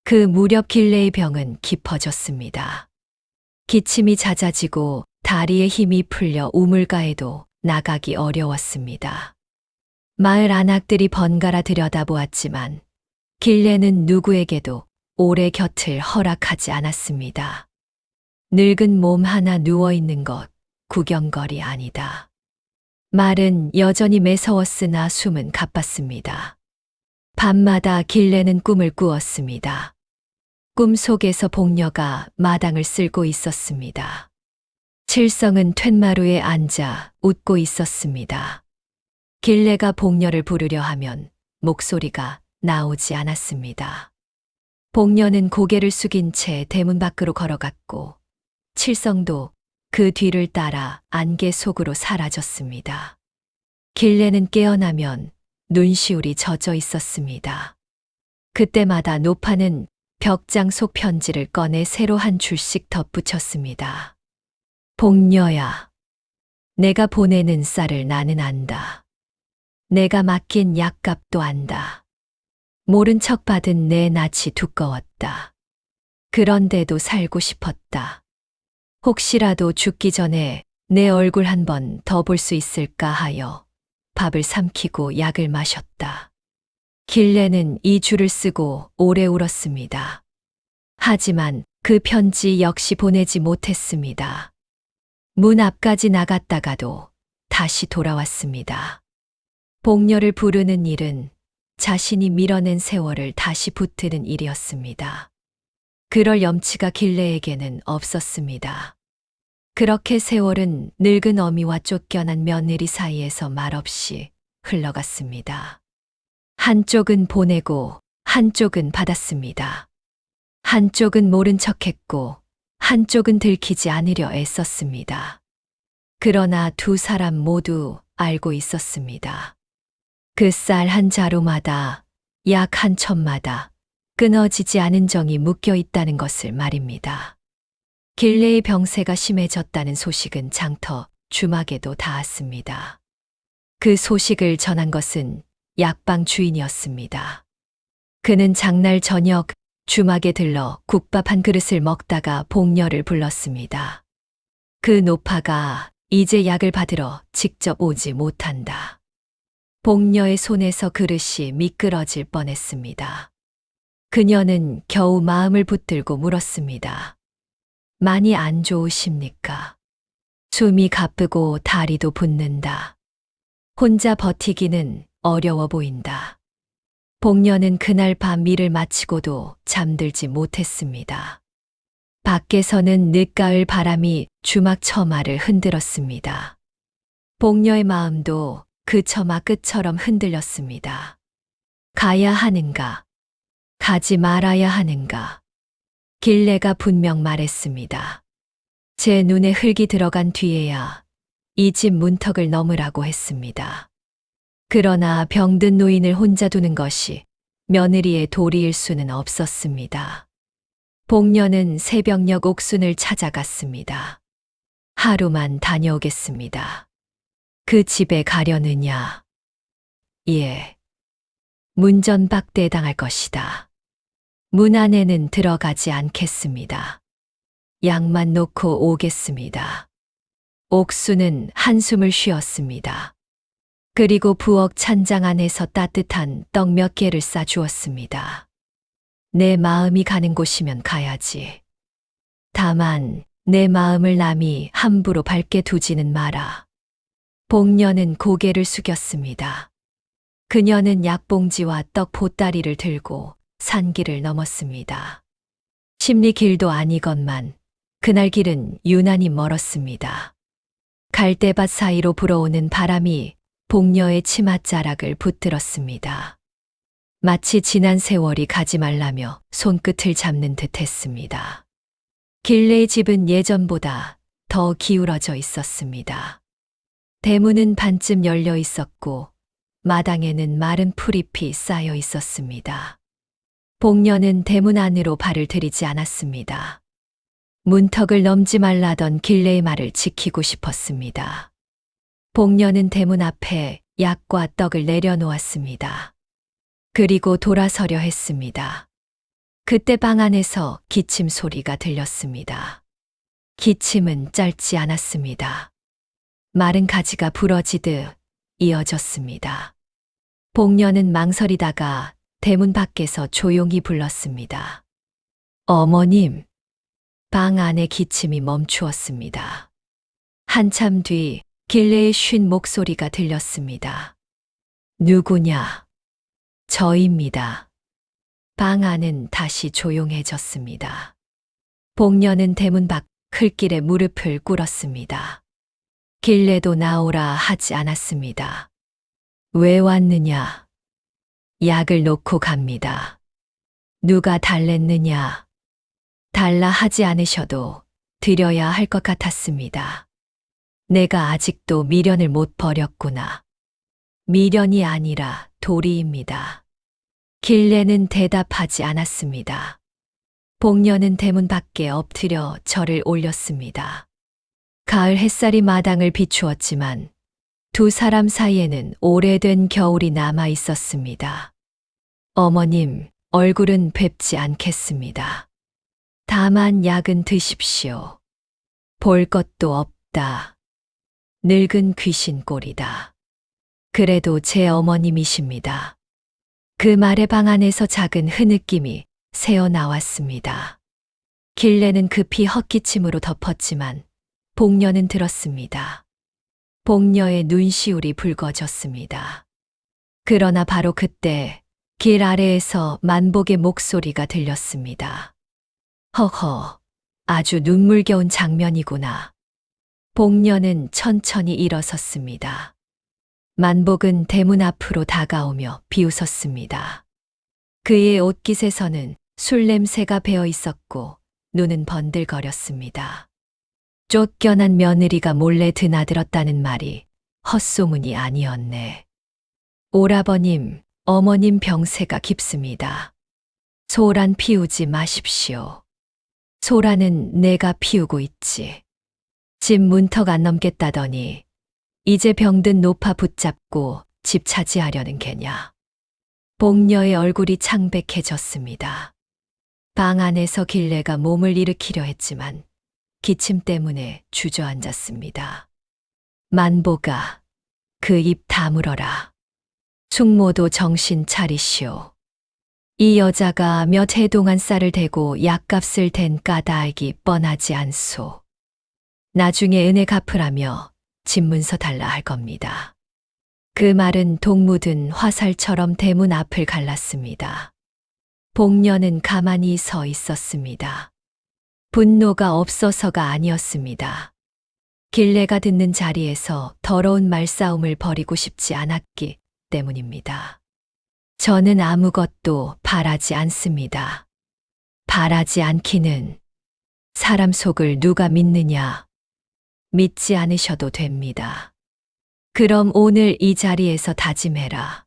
그 무렵 길래의 병은 깊어졌습니다. 기침이 잦아지고 다리에 힘이 풀려 우물가에도 나가기 어려웠습니다. 마을 안악들이 번갈아 들여다보았지만 길래는 누구에게도 오래 곁을 허락하지 않았습니다. 늙은 몸 하나 누워있는 것 구경거리 아니다. 말은 여전히 매서웠으나 숨은 가빴습니다. 밤마다 길래는 꿈을 꾸었습니다. 꿈속에서 복녀가 마당을 쓸고 있었습니다. 칠성은 툇마루에 앉아 웃고 있었습니다. 길래가 복녀를 부르려 하면 목소리가 나오지 않았습니다. 복녀는 고개를 숙인 채 대문 밖으로 걸어갔고 칠성도 그 뒤를 따라 안개 속으로 사라졌습니다. 길래는 깨어나면 눈시울이 젖어 있었습니다. 그때마다 노파는 벽장 속 편지를 꺼내 새로 한 줄씩 덧붙였습니다. 복녀야, 내가 보내는 쌀을 나는 안다. 내가 맡긴 약값도 안다. 모른 척 받은 내 낯이 두꺼웠다. 그런데도 살고 싶었다. 혹시라도 죽기 전에 내 얼굴 한 번 더 볼 수 있을까 하여 밥을 삼키고 약을 마셨다. 길레는 이 줄을 쓰고 오래 울었습니다. 하지만 그 편지 역시 보내지 못했습니다. 문 앞까지 나갔다가도 다시 돌아왔습니다. 복녀를 부르는 일은 자신이 밀어낸 세월을 다시 붙드는 일이었습니다. 그럴 염치가 길레에게는 없었습니다. 그렇게 세월은 늙은 어미와 쫓겨난 며느리 사이에서 말없이 흘러갔습니다. 한쪽은 보내고 한쪽은 받았습니다. 한쪽은 모른 척했고 한쪽은 들키지 않으려 애썼습니다. 그러나 두 사람 모두 알고 있었습니다. 그 쌀 한 자루마다 약 한 첩마다 끊어지지 않은 정이 묶여 있다는 것을 말입니다. 길레의 병세가 심해졌다는 소식은 장터 주막에도 닿았습니다. 그 소식을 전한 것은 약방 주인이었습니다. 그는 장날 저녁 주막에 들러 국밥 한 그릇을 먹다가 복녀를 불렀습니다. 그 노파가 이제 약을 받으러 직접 오지 못한다. 복녀의 손에서 그릇이 미끄러질 뻔했습니다. 그녀는 겨우 마음을 붙들고 물었습니다. 많이 안 좋으십니까? 숨이 가쁘고 다리도 붓는다. 혼자 버티기는 어려워 보인다. 복녀는 그날 밤 일을 마치고도 잠들지 못했습니다. 밖에서는 늦가을 바람이 주막 처마를 흔들었습니다. 복녀의 마음도 그 처마 끝처럼 흔들렸습니다. 가야 하는가? 가지 말아야 하는가? 길레가 분명 말했습니다. 제 눈에 흙이 들어간 뒤에야 이 집 문턱을 넘으라고 했습니다. 그러나 병든 노인을 혼자 두는 것이 며느리의 도리일 수는 없었습니다. 복녀는 새벽녘 옥순을 찾아갔습니다. 하루만 다녀오겠습니다. 그 집에 가려느냐? 예. 문전박대 당할 것이다. 문 안에는 들어가지 않겠습니다. 약만 놓고 오겠습니다. 옥수는 한숨을 쉬었습니다. 그리고 부엌 찬장 안에서 따뜻한 떡 몇 개를 싸주었습니다. 내 마음이 가는 곳이면 가야지. 다만 내 마음을 남이 함부로 밝게 두지는 마라. 복녀는 고개를 숙였습니다. 그녀는 약봉지와 떡 보따리를 들고 산길을 넘었습니다. 십리 길도 아니건만 그날 길은 유난히 멀었습니다. 갈대밭 사이로 불어오는 바람이 복녀의 치맛자락을 붙들었습니다. 마치 지난 세월이 가지 말라며 손끝을 잡는 듯 했습니다. 길레의 집은 예전보다 더 기울어져 있었습니다. 대문은 반쯤 열려 있었고 마당에는 마른 풀잎이 쌓여 있었습니다. 복녀는 대문 안으로 발을 들이지 않았습니다. 문턱을 넘지 말라던 길레의 말을 지키고 싶었습니다. 복녀는 대문 앞에 약과 떡을 내려놓았습니다. 그리고 돌아서려 했습니다. 그때 방 안에서 기침 소리가 들렸습니다. 기침은 짧지 않았습니다. 마른 가지가 부러지듯 이어졌습니다. 복녀는 망설이다가 대문 밖에서 조용히 불렀습니다. 어머님. 방 안의 기침이 멈추었습니다. 한참 뒤 길레의 쉰 목소리가 들렸습니다. 누구냐? 저입니다. 방 안은 다시 조용해졌습니다. 복녀는 대문 밖 흘길에 무릎을 꿇었습니다. 길레도 나오라 하지 않았습니다. 왜 왔느냐? 약을 놓고 갑니다. 누가 달랬느냐? 달라 하지 않으셔도 드려야 할 것 같았습니다. 내가 아직도 미련을 못 버렸구나. 미련이 아니라 도리입니다. 길레는 대답하지 않았습니다. 복녀는 대문 밖에 엎드려 절을 올렸습니다. 가을 햇살이 마당을 비추었지만 두 사람 사이에는 오래된 겨울이 남아 있었습니다. 어머님, 얼굴은 뵙지 않겠습니다. 다만 약은 드십시오. 볼 것도 없다. 늙은 귀신 꼴이다. 그래도 제 어머님이십니다. 그 말에 방 안에서 작은 흐느낌이 새어 나왔습니다. 길레는 급히 헛기침으로 덮었지만 복녀는 들었습니다. 복녀의 눈시울이 붉어졌습니다. 그러나 바로 그때 길 아래에서 만복의 목소리가 들렸습니다. 허허, 아주 눈물겨운 장면이구나. 복녀는 천천히 일어섰습니다. 만복은 대문 앞으로 다가오며 비웃었습니다. 그의 옷깃에서는 술 냄새가 배어 있었고 눈은 번들거렸습니다. 쫓겨난 며느리가 몰래 드나들었다는 말이 헛소문이 아니었네. 오라버님, 어머님 병세가 깊습니다. 소란 피우지 마십시오. 소란은 내가 피우고 있지. 집 문턱 안 넘겠다더니 이제 병든 노파 붙잡고 집 차지하려는 게냐. 복녀의 얼굴이 창백해졌습니다. 방 안에서 길레가 몸을 일으키려 했지만 기침 때문에 주저앉았습니다. 만보가 그 입 다물어라. 숙모도 정신 차리시오. 이 여자가 몇 해 동안 쌀을 대고 약값을 댄 까닭이 뻔하지 않소. 나중에 은혜 갚으라며 집문서 달라 할 겁니다. 그 말은 독 묻은 화살처럼 대문 앞을 갈랐습니다. 복녀는 가만히 서 있었습니다. 분노가 없어서가 아니었습니다. 길레가 듣는 자리에서 더러운 말싸움을 벌이고 싶지 않았기 때문입니다. 저는 아무것도 바라지 않습니다. 바라지 않기는 사람 속을 누가 믿느냐. 믿지 않으셔도 됩니다. 그럼 오늘 이 자리에서 다짐해라.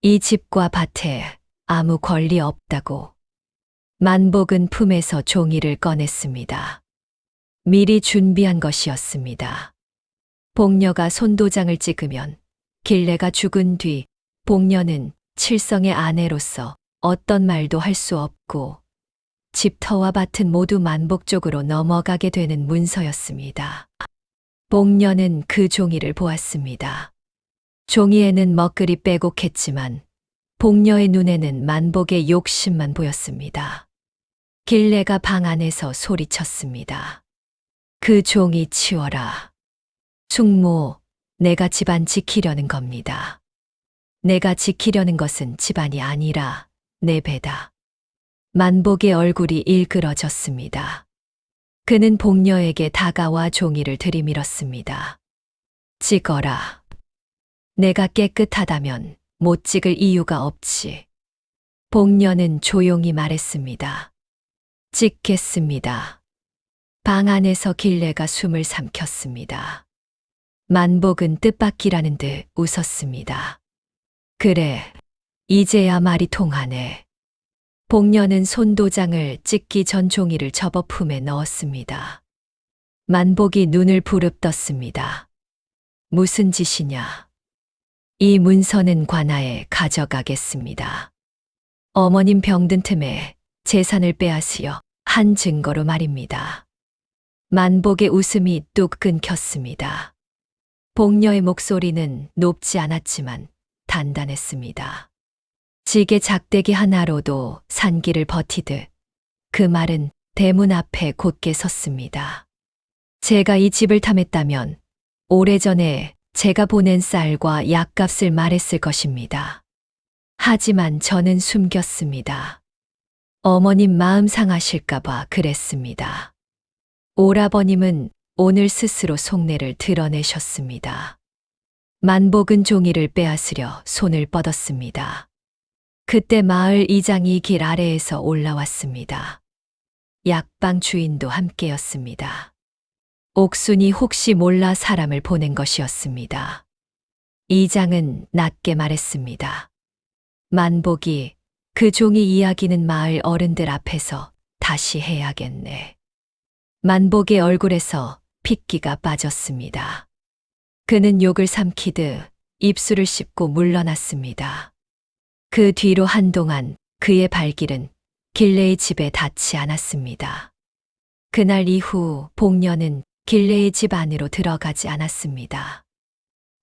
이 집과 밭에 아무 권리 없다고. 만복은 품에서 종이를 꺼냈습니다. 미리 준비한 것이었습니다. 복녀가 손도장을 찍으면 길레가 죽은 뒤 복녀는 칠성의 아내로서 어떤 말도 할 수 없고 집터와 밭은 모두 만복 쪽으로 넘어가게 되는 문서였습니다. 복녀는 그 종이를 보았습니다. 종이에는 먹글이 빼곡했지만 복녀의 눈에는 만복의 욕심만 보였습니다. 길레가 방 안에서 소리쳤습니다. 그 종이 치워라. 숙모, 내가 집안 지키려는 겁니다. 내가 지키려는 것은 집안이 아니라 내 배다. 만복의 얼굴이 일그러졌습니다. 그는 복녀에게 다가와 종이를 들이밀었습니다. 찍어라. 내가 깨끗하다면 못 찍을 이유가 없지. 복녀는 조용히 말했습니다. 찍겠습니다. 방 안에서 길레가 숨을 삼켰습니다. 만복은 뜻밖이라는 듯 웃었습니다. 그래, 이제야 말이 통하네. 복녀는 손도장을 찍기 전 종이를 접어 품에 넣었습니다. 만복이 눈을 부릅떴습니다. 무슨 짓이냐? 이 문서는 관아에 가져가겠습니다. 어머님 병든 틈에 재산을 빼앗으려 한 증거로 말입니다. 만복의 웃음이 뚝 끊겼습니다. 복녀의 목소리는 높지 않았지만 단단했습니다. 지게 작대기 하나로도 산길을 버티듯 그 말은 대문 앞에 곧게 섰습니다. 제가 이 집을 탐했다면 오래전에 제가 보낸 쌀과 약값을 말했을 것입니다. 하지만 저는 숨겼습니다. 어머님 마음 상하실까봐 그랬습니다. 오라버님은 오늘 스스로 속내를 드러내셨습니다. 만복은 종이를 빼앗으려 손을 뻗었습니다. 그때 마을 이장이 길 아래에서 올라왔습니다. 약방 주인도 함께였습니다. 옥순이 혹시 몰라 사람을 보낸 것이었습니다. 이장은 낮게 말했습니다. 만복이 그 종이 이야기는 마을 어른들 앞에서 다시 해야겠네. 만복의 얼굴에서 핏기가 빠졌습니다. 그는 욕을 삼키듯 입술을 씹고 물러났습니다. 그 뒤로 한동안 그의 발길은 길레의 집에 닿지 않았습니다. 그날 이후 복녀는 길레의 집 안으로 들어가지 않았습니다.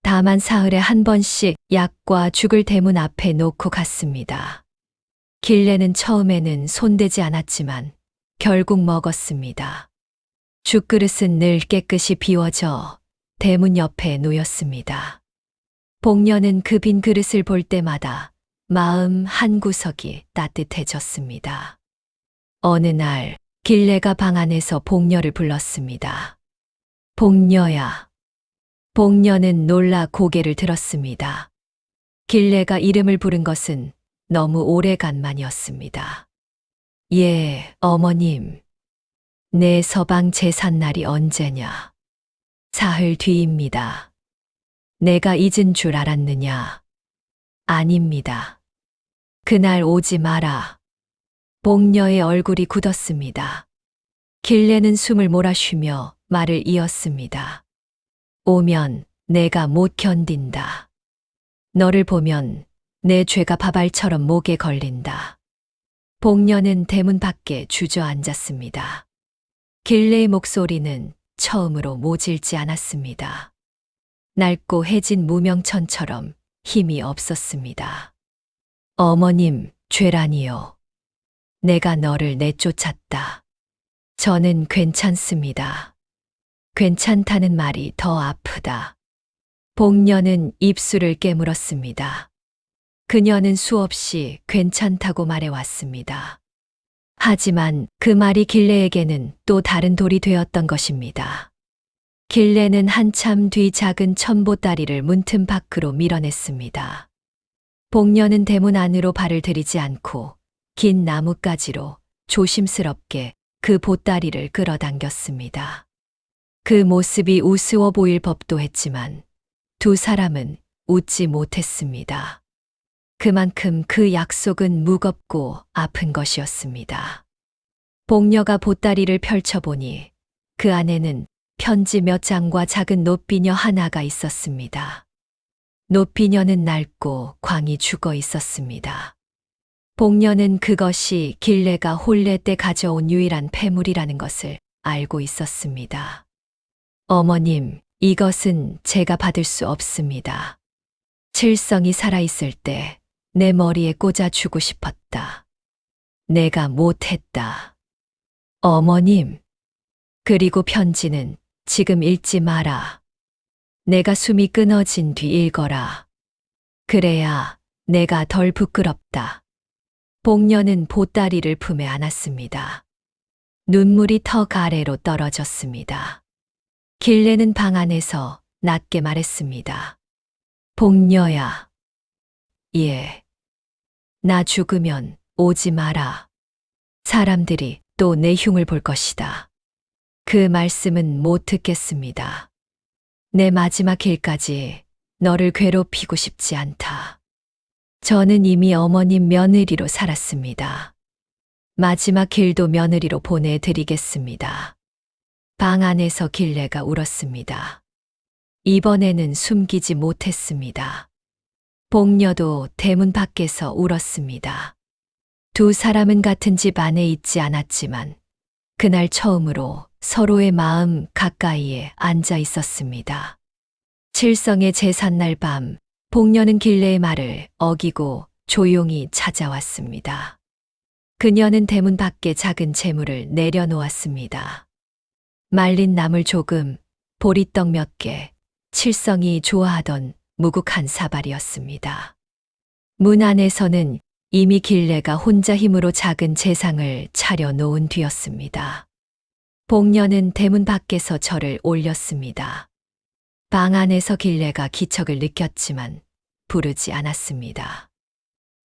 다만 사흘에 한 번씩 약과 죽을 대문 앞에 놓고 갔습니다. 길레는 처음에는 손대지 않았지만 결국 먹었습니다. 죽그릇은 늘 깨끗이 비워져 대문 옆에 놓였습니다. 복녀는 그 빈 그릇을 볼 때마다 마음 한구석이 따뜻해졌습니다. 어느 날 길레가 방 안에서 복녀를 불렀습니다. 복녀야. 복녀는 놀라 고개를 들었습니다. 길레가 이름을 부른 것은 너무 오래간만이었습니다. 예, 어머님. 내 서방 제삿날이 언제냐? 사흘 뒤입니다. 내가 잊은 줄 알았느냐? 아닙니다. 그날 오지 마라. 복녀의 얼굴이 굳었습니다. 길레는 숨을 몰아쉬며 말을 이었습니다. 오면 내가 못 견딘다. 너를 보면 내 죄가 바발처럼 목에 걸린다. 복녀는 대문 밖에 주저앉았습니다. 길레의 목소리는 처음으로 모질지 않았습니다. 낡고 해진 무명천처럼 힘이 없었습니다. 어머님, 죄라니요. 내가 너를 내쫓았다. 저는 괜찮습니다. 괜찮다는 말이 더 아프다. 복녀는 입술을 깨물었습니다. 그녀는 수없이 괜찮다고 말해왔습니다. 하지만 그 말이 길레에게는 또 다른 돌이 되었던 것입니다. 길레는 한참 뒤 작은 첨보다리를 문틈 밖으로 밀어냈습니다. 복녀는 대문 안으로 발을 들이지 않고 긴 나뭇가지로 조심스럽게 그 보따리를 끌어당겼습니다. 그 모습이 우스워 보일 법도 했지만 두 사람은 웃지 못했습니다. 그만큼 그 약속은 무겁고 아픈 것이었습니다. 복녀가 보따리를 펼쳐보니 그 안에는 편지 몇 장과 작은 노비녀 하나가 있었습니다. 노비녀는 낡고 광이 죽어 있었습니다. 복녀는 그것이 길레가 혼례 때 가져온 유일한 폐물이라는 것을 알고 있었습니다. 어머님, 이것은 제가 받을 수 없습니다. 칠성이 살아있을 때 내 머리에 꽂아주고 싶었다. 내가 못했다. 어머님. 그리고 편지는 지금 읽지 마라. 내가 숨이 끊어진 뒤 읽어라. 그래야 내가 덜 부끄럽다. 복녀는 보따리를 품에 안았습니다. 눈물이 턱 아래로 떨어졌습니다. 길레는 방 안에서 낮게 말했습니다. 복녀야. 예. 나 죽으면 오지 마라. 사람들이 또 내 흉을 볼 것이다. 그 말씀은 못 듣겠습니다. 내 마지막 길까지 너를 괴롭히고 싶지 않다. 저는 이미 어머님 며느리로 살았습니다. 마지막 길도 며느리로 보내드리겠습니다. 방 안에서 길레가 울었습니다. 이번에는 숨기지 못했습니다. 복녀도 대문 밖에서 울었습니다. 두 사람은 같은 집 안에 있지 않았지만 그날 처음으로 서로의 마음 가까이에 앉아 있었습니다. 칠성의 제삿날 밤, 복녀는 길레의 말을 어기고 조용히 찾아왔습니다. 그녀는 대문 밖에 작은 재물을 내려놓았습니다. 말린 나물 조금, 보리떡 몇 개, 칠성이 좋아하던 무국한 사발이었습니다. 문 안에서는 이미 길레가 혼자 힘으로 작은 제상을 차려 놓은 뒤였습니다. 복녀는 대문 밖에서 절을 올렸습니다. 방 안에서 길레가 기척을 느꼈지만 부르지 않았습니다.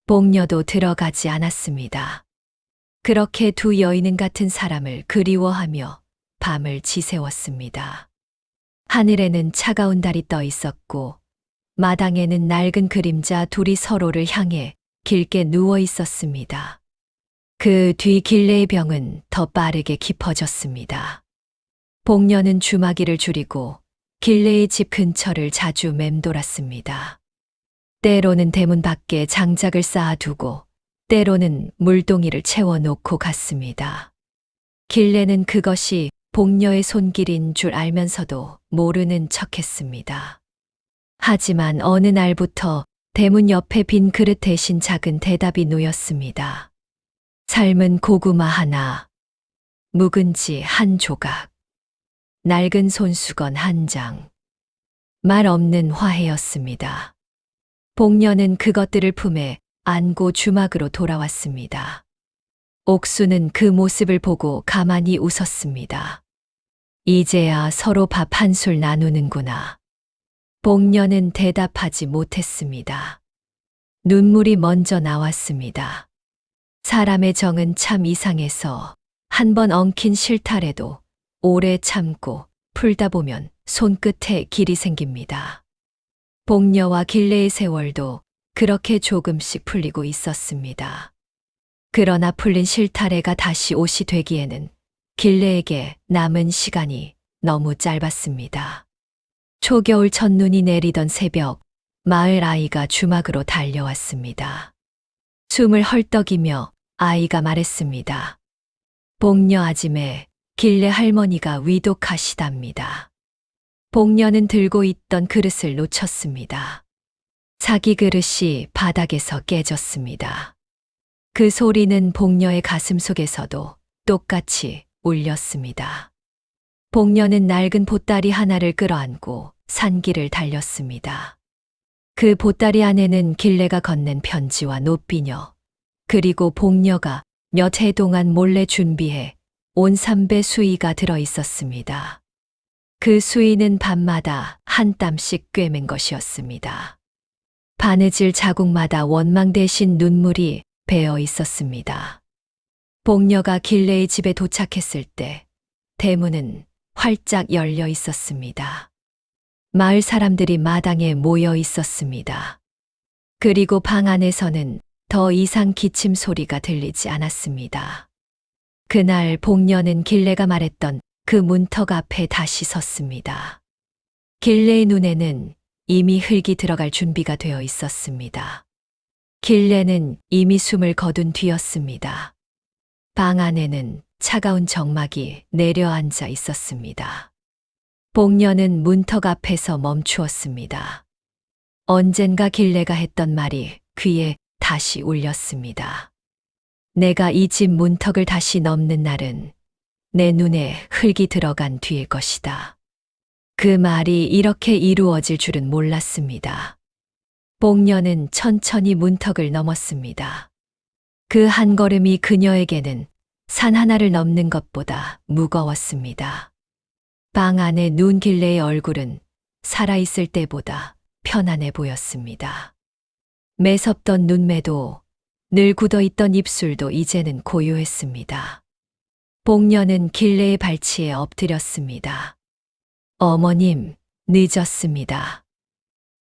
복녀도 들어가지 않았습니다. 그렇게 두 여인은 같은 사람을 그리워하며 밤을 지새웠습니다. 하늘에는 차가운 달이 떠 있었고 마당에는 낡은 그림자 둘이 서로를 향해 길게 누워 있었습니다. 그 뒤 길래의 병은 더 빠르게 깊어졌습니다. 복녀는 주마기를 줄이고 길래의 집 근처를 자주 맴돌았습니다. 때로는 대문 밖에 장작을 쌓아두고 때로는 물동이를 채워놓고 갔습니다. 길래는 그것이 복녀의 손길인 줄 알면서도 모르는 척했습니다. 하지만 어느 날부터 대문 옆에 빈 그릇 대신 작은 대답이 놓였습니다. 삶은 고구마 하나, 묵은지 한 조각, 낡은 손수건 한 장. 말 없는 화해였습니다. 복녀는 그것들을 품에 안고 주막으로 돌아왔습니다. 옥수는 그 모습을 보고 가만히 웃었습니다. 이제야 서로 밥 한 술 나누는구나. 복녀는 대답하지 못했습니다. 눈물이 먼저 나왔습니다. 사람의 정은 참 이상해서 한 번 엉킨 실타래도 오래 참고 풀다 보면 손끝에 길이 생깁니다. 복녀와 길래의 세월도 그렇게 조금씩 풀리고 있었습니다. 그러나 풀린 실타래가 다시 옷이 되기에는 길래에게 남은 시간이 너무 짧았습니다. 초겨울 첫눈이 내리던 새벽, 마을 아이가 주막으로 달려왔습니다. 숨을 헐떡이며 아이가 말했습니다. 복녀 아짐에 길래 할머니가 위독하시답니다. 복녀는 들고 있던 그릇을 놓쳤습니다. 자기 그릇이 바닥에서 깨졌습니다. 그 소리는 복녀의 가슴 속에서도 똑같이 울렸습니다. 복녀는 낡은 보따리 하나를 끌어안고 산길을 달렸습니다. 그 보따리 안에는 길래가 건넨 편지와 노비녀, 그리고 복녀가 몇 해 동안 몰래 준비해 온 3배 수의가 들어 있었습니다. 그 수의는 밤마다 한 땀씩 꿰맨 것이었습니다. 바느질 자국마다 원망 대신 눈물이 배어 있었습니다. 복녀가 길래의 집에 도착했을 때 대문은 활짝 열려 있었습니다. 마을 사람들이 마당에 모여 있었습니다. 그리고 방 안에서는 더 이상 기침 소리가 들리지 않았습니다. 그날 복녀는 길래가 말했던 그 문턱 앞에 다시 섰습니다. 길래의 눈에는 이미 흙이 들어갈 준비가 되어 있었습니다. 길래는 이미 숨을 거둔 뒤였습니다. 방 안에는 차가운 정막이 내려앉아 있었습니다. 복녀는 문턱 앞에서 멈추었습니다. 언젠가 길래가 했던 말이 귀에 다시 울렸습니다. 내가 이 집 문턱을 다시 넘는 날은 내 눈에 흙이 들어간 뒤일 것이다. 그 말이 이렇게 이루어질 줄은 몰랐습니다. 복녀는 천천히 문턱을 넘었습니다. 그 한 걸음이 그녀에게는 산 하나를 넘는 것보다 무거웠습니다. 방 안에 누운 길래의 얼굴은 살아있을 때보다 편안해 보였습니다. 매섭던 눈매도 늘 굳어있던 입술도 이제는 고요했습니다. 복녀는 길래의 발치에 엎드렸습니다. 어머님, 늦었습니다.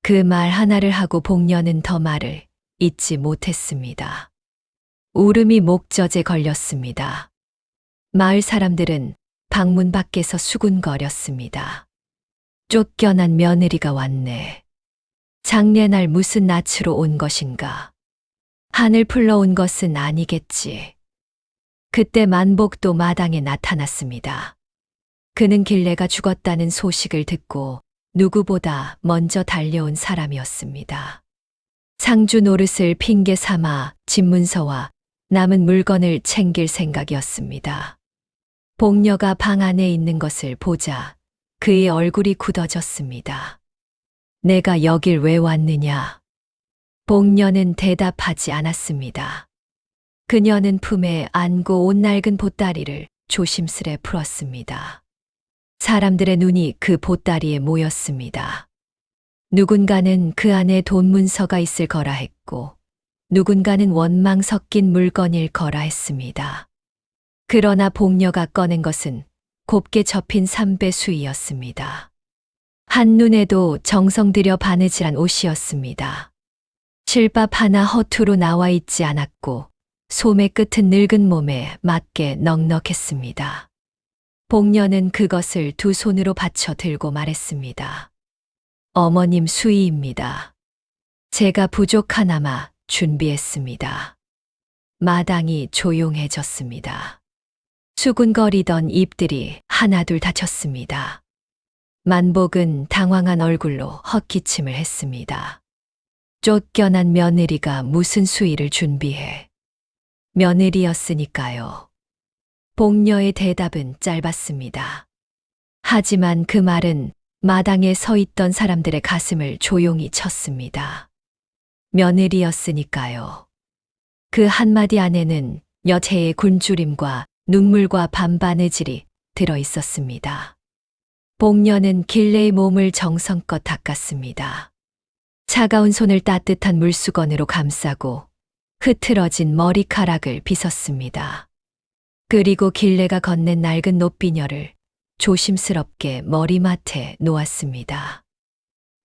그 말 하나를 하고 복녀는 더 말을 잇지 못했습니다. 울음이 목젖에 걸렸습니다. 마을 사람들은 방문 밖에서 수군거렸습니다. 쫓겨난 며느리가 왔네. 장례날 무슨 낯으로 온 것인가? 하늘 풀러온 것은 아니겠지. 그때 만복도 마당에 나타났습니다. 그는 길래가 죽었다는 소식을 듣고 누구보다 먼저 달려온 사람이었습니다. 상주 노릇을 핑계 삼아 집문서와 남은 물건을 챙길 생각이었습니다. 복녀가 방 안에 있는 것을 보자 그의 얼굴이 굳어졌습니다. 내가 여길 왜 왔느냐? 복녀는 대답하지 않았습니다. 그녀는 품에 안고 온 낡은 보따리를 조심스레 풀었습니다. 사람들의 눈이 그 보따리에 모였습니다. 누군가는 그 안에 돈 문서가 있을 거라 했고, 누군가는 원망 섞인 물건일 거라 했습니다. 그러나 복녀가 꺼낸 것은 곱게 접힌 3배 수이였습니다. 한눈에도 정성 들여 바느질한 옷이었습니다. 실밥 하나 허투루 나와 있지 않았고 소매 끝은 늙은 몸에 맞게 넉넉했습니다. 복녀는 그것을 두 손으로 받쳐 들고 말했습니다. 어머님 수의입니다. 제가 부족하나마 준비했습니다. 마당이 조용해졌습니다. 수군거리던 잎들이 하나둘 닫혔습니다. 만복은 당황한 얼굴로 헛기침을 했습니다. 쫓겨난 며느리가 무슨 수의를 준비해. 며느리였으니까요. 복녀의 대답은 짧았습니다. 하지만 그 말은 마당에 서 있던 사람들의 가슴을 조용히 쳤습니다. 며느리였으니까요. 그 한마디 안에는 여태의 굶주림과 눈물과 반바느질이 들어 있었습니다. 복녀는 길레의 몸을 정성껏 닦았습니다. 차가운 손을 따뜻한 물수건으로 감싸고 흐트러진 머리카락을 빗었습니다. 그리고 길레가 건넨 낡은 노비녀를 조심스럽게 머리맡에 놓았습니다.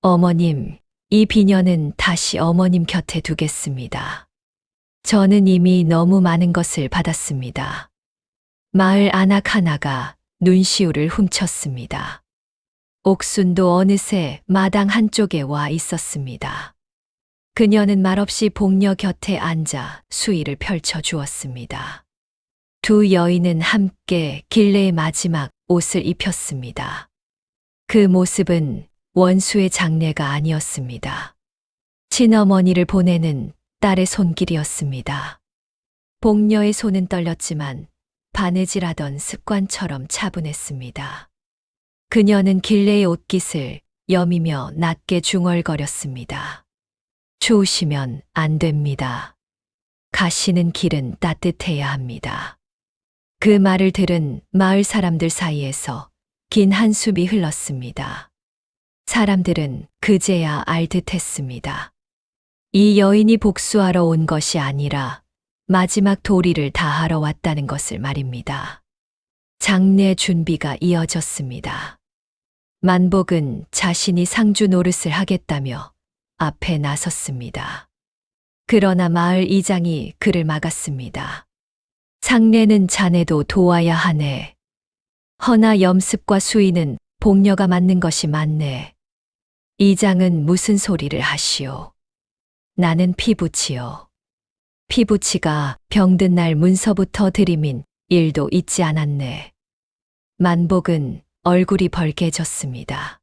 어머님, 이 비녀는 다시 어머님 곁에 두겠습니다. 저는 이미 너무 많은 것을 받았습니다. 마을 안악 하나가 눈시울을 훔쳤습니다. 옥순도 어느새 마당 한쪽에 와 있었습니다. 그녀는 말없이 복녀 곁에 앉아 수의를 펼쳐 주었습니다. 두 여인은 함께 길레의 마지막 옷을 입혔습니다. 그 모습은 원수의 장례가 아니었습니다. 친어머니를 보내는 딸의 손길이었습니다. 복녀의 손은 떨렸지만 바느질하던 습관처럼 차분했습니다. 그녀는 길레의 옷깃을 여미며 낮게 중얼거렸습니다. 추우시면 안 됩니다. 가시는 길은 따뜻해야 합니다. 그 말을 들은 마을 사람들 사이에서 긴 한숨이 흘렀습니다. 사람들은 그제야 알듯했습니다. 이 여인이 복수하러 온 것이 아니라 마지막 도리를 다하러 왔다는 것을 말입니다. 장례 준비가 이어졌습니다. 만복은 자신이 상주 노릇을 하겠다며 앞에 나섰습니다. 그러나 마을 이장이 그를 막았습니다. 상례는 자네도 도와야 하네. 허나 염습과 수의는 복녀가 맡는 것이 맞네. 이장은 무슨 소리를 하시오. 나는 피부치요. 피부치가 병든 날 문서부터 들이민 일도 잊지 않았네. 만복은 얼굴이 벌개졌습니다.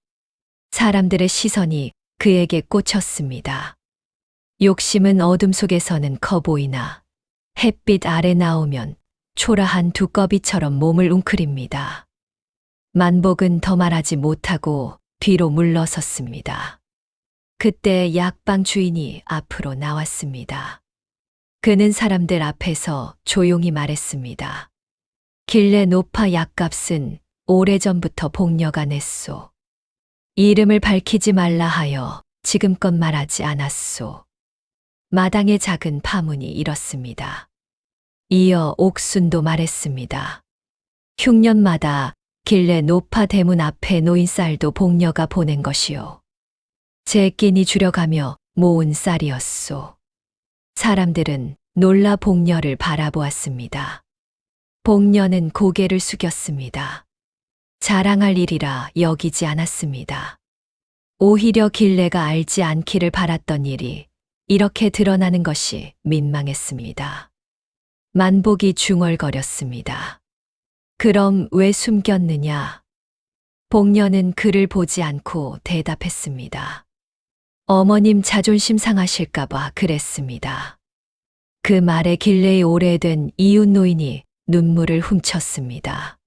사람들의 시선이 그에게 꽂혔습니다. 욕심은 어둠 속에서는 커 보이나 햇빛 아래 나오면 초라한 두꺼비처럼 몸을 웅크립니다. 만복은 더 말하지 못하고 뒤로 물러섰습니다. 그때 약방 주인이 앞으로 나왔습니다. 그는 사람들 앞에서 조용히 말했습니다. 길레 노파 약값은 오래전부터 복녀가 냈소. 이름을 밝히지 말라 하여 지금껏 말하지 않았소. 마당의 작은 파문이 일었습니다. 이어 옥순도 말했습니다. 흉년마다 길레 노파 대문 앞에 놓인 쌀도 복녀가 보낸 것이요. 제 끼니 줄여가며 모은 쌀이었소. 사람들은 놀라 복녀를 바라보았습니다. 복녀는 고개를 숙였습니다. 자랑할 일이라 여기지 않았습니다. 오히려 길레가 알지 않기를 바랐던 일이 이렇게 드러나는 것이 민망했습니다. 만복이 중얼거렸습니다. 그럼 왜 숨겼느냐? 복녀는 그를 보지 않고 대답했습니다. 어머님 자존심 상하실까봐 그랬습니다. 그 말에 길레의 오래된 이웃 노인이 눈물을 훔쳤습니다.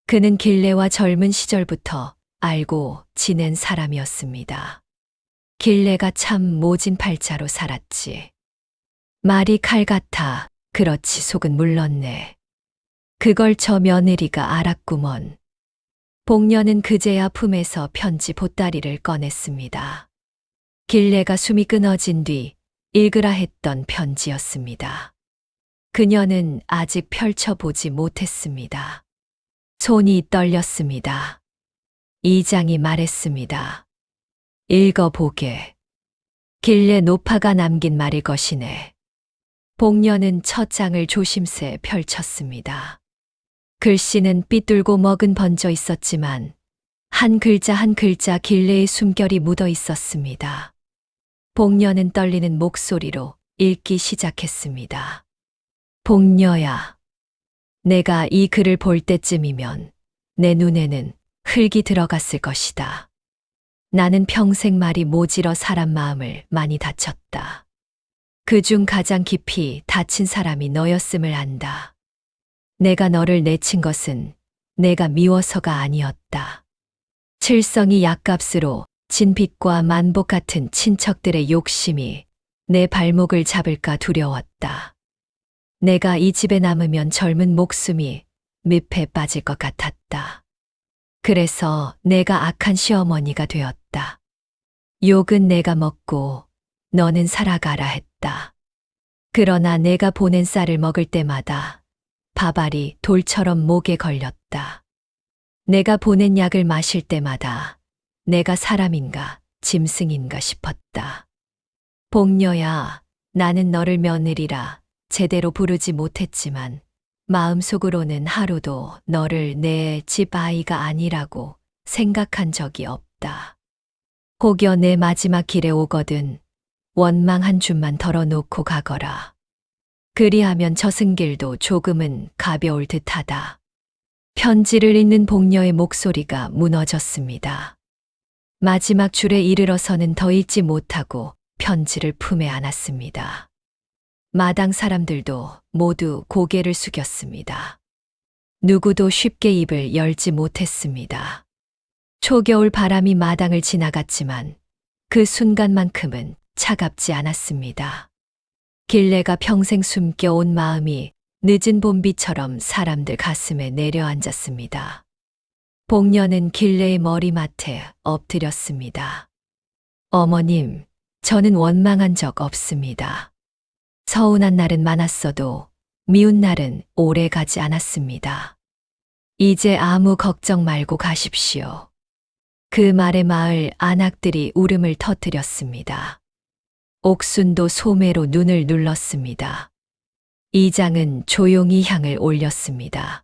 그는 길레와 젊은 시절부터 알고 지낸 사람이었습니다. 길레가 참 모진 팔자로 살았지. 말이 칼 같아 그렇지 속은 물렀네. 그걸 저 며느리가 알았구먼. 복녀는 그제야 품에서 편지 보따리를 꺼냈습니다. 길레가 숨이 끊어진 뒤 읽으라 했던 편지였습니다. 그녀는 아직 펼쳐보지 못했습니다. 손이 떨렸습니다. 이장이 말했습니다. 읽어보게. 길래 노파가 남긴 말일 것이네. 복녀는 첫 장을 조심스레 펼쳤습니다. 글씨는 삐뚤고 먹은 번져 있었지만 한 글자 한 글자 길래의 숨결이 묻어 있었습니다. 복녀는 떨리는 목소리로 읽기 시작했습니다. 복녀야, 내가 이 글을 볼 때쯤이면 내 눈에는 흙이 들어갔을 것이다. 나는 평생 말이 모질어 사람 마음을 많이 다쳤다. 그중 가장 깊이 다친 사람이 너였음을 안다. 내가 너를 내친 것은 내가 미워서가 아니었다. 칠성이 약값으로 진빚과 만복 같은 친척들의 욕심이 내 발목을 잡을까 두려웠다. 내가 이 집에 남으면 젊은 목숨이 늪에 빠질 것 같았다. 그래서 내가 악한 시어머니가 되었다. 욕은 내가 먹고 너는 살아가라 했다. 그러나 내가 보낸 쌀을 먹을 때마다 밥알이 돌처럼 목에 걸렸다. 내가 보낸 약을 마실 때마다 내가 사람인가 짐승인가 싶었다. 복녀야, 나는 너를 며느리라 제대로 부르지 못했지만 마음속으로는 하루도 너를 내 집 아이가 아니라고 생각한 적이 없다. 혹여 내 마지막 길에 오거든 원망 한 줌만 덜어놓고 가거라. 그리하면 저승길도 조금은 가벼울 듯하다. 편지를 읽는 복녀의 목소리가 무너졌습니다. 마지막 줄에 이르러서는 더 읽지 못하고 편지를 품에 안았습니다. 마당 사람들도 모두 고개를 숙였습니다. 누구도 쉽게 입을 열지 못했습니다. 초겨울 바람이 마당을 지나갔지만 그 순간만큼은 차갑지 않았습니다. 길래가 평생 숨겨온 마음이 늦은 봄비처럼 사람들 가슴에 내려앉았습니다. 복녀는 길래의 머리맡에 엎드렸습니다. 어머님, 저는 원망한 적 없습니다. 서운한 날은 많았어도 미운 날은 오래 가지 않았습니다. 이제 아무 걱정 말고 가십시오. 그 말에 마을 안악들이 울음을 터뜨렸습니다. 옥순도 소매로 눈을 눌렀습니다. 이장은 조용히 향을 올렸습니다.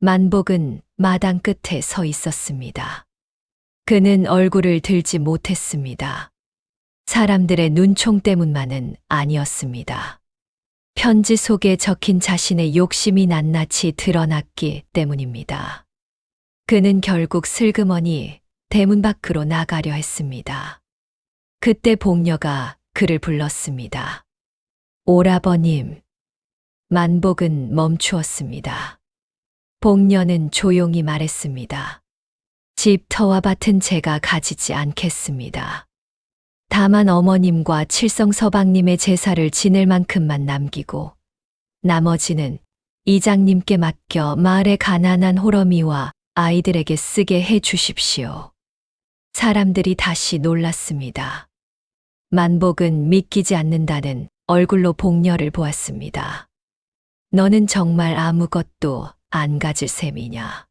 만복은 마당 끝에 서 있었습니다. 그는 얼굴을 들지 못했습니다. 사람들의 눈총 때문만은 아니었습니다. 편지 속에 적힌 자신의 욕심이 낱낱이 드러났기 때문입니다. 그는 결국 슬그머니 대문 밖으로 나가려 했습니다. 그때 복녀가 그를 불렀습니다. 오라버님. 만복은 멈추었습니다. 복녀는 조용히 말했습니다. 집 터와 밭은 제가 가지지 않겠습니다. 다만 어머님과 칠성서방님의 제사를 지낼 만큼만 남기고 나머지는 이장님께 맡겨 마을의 가난한 호러미와 아이들에게 쓰게 해 주십시오. 사람들이 다시 놀랐습니다. 만복은 믿기지 않는다는 얼굴로 복녀를 보았습니다. 너는 정말 아무것도 안 가질 셈이냐?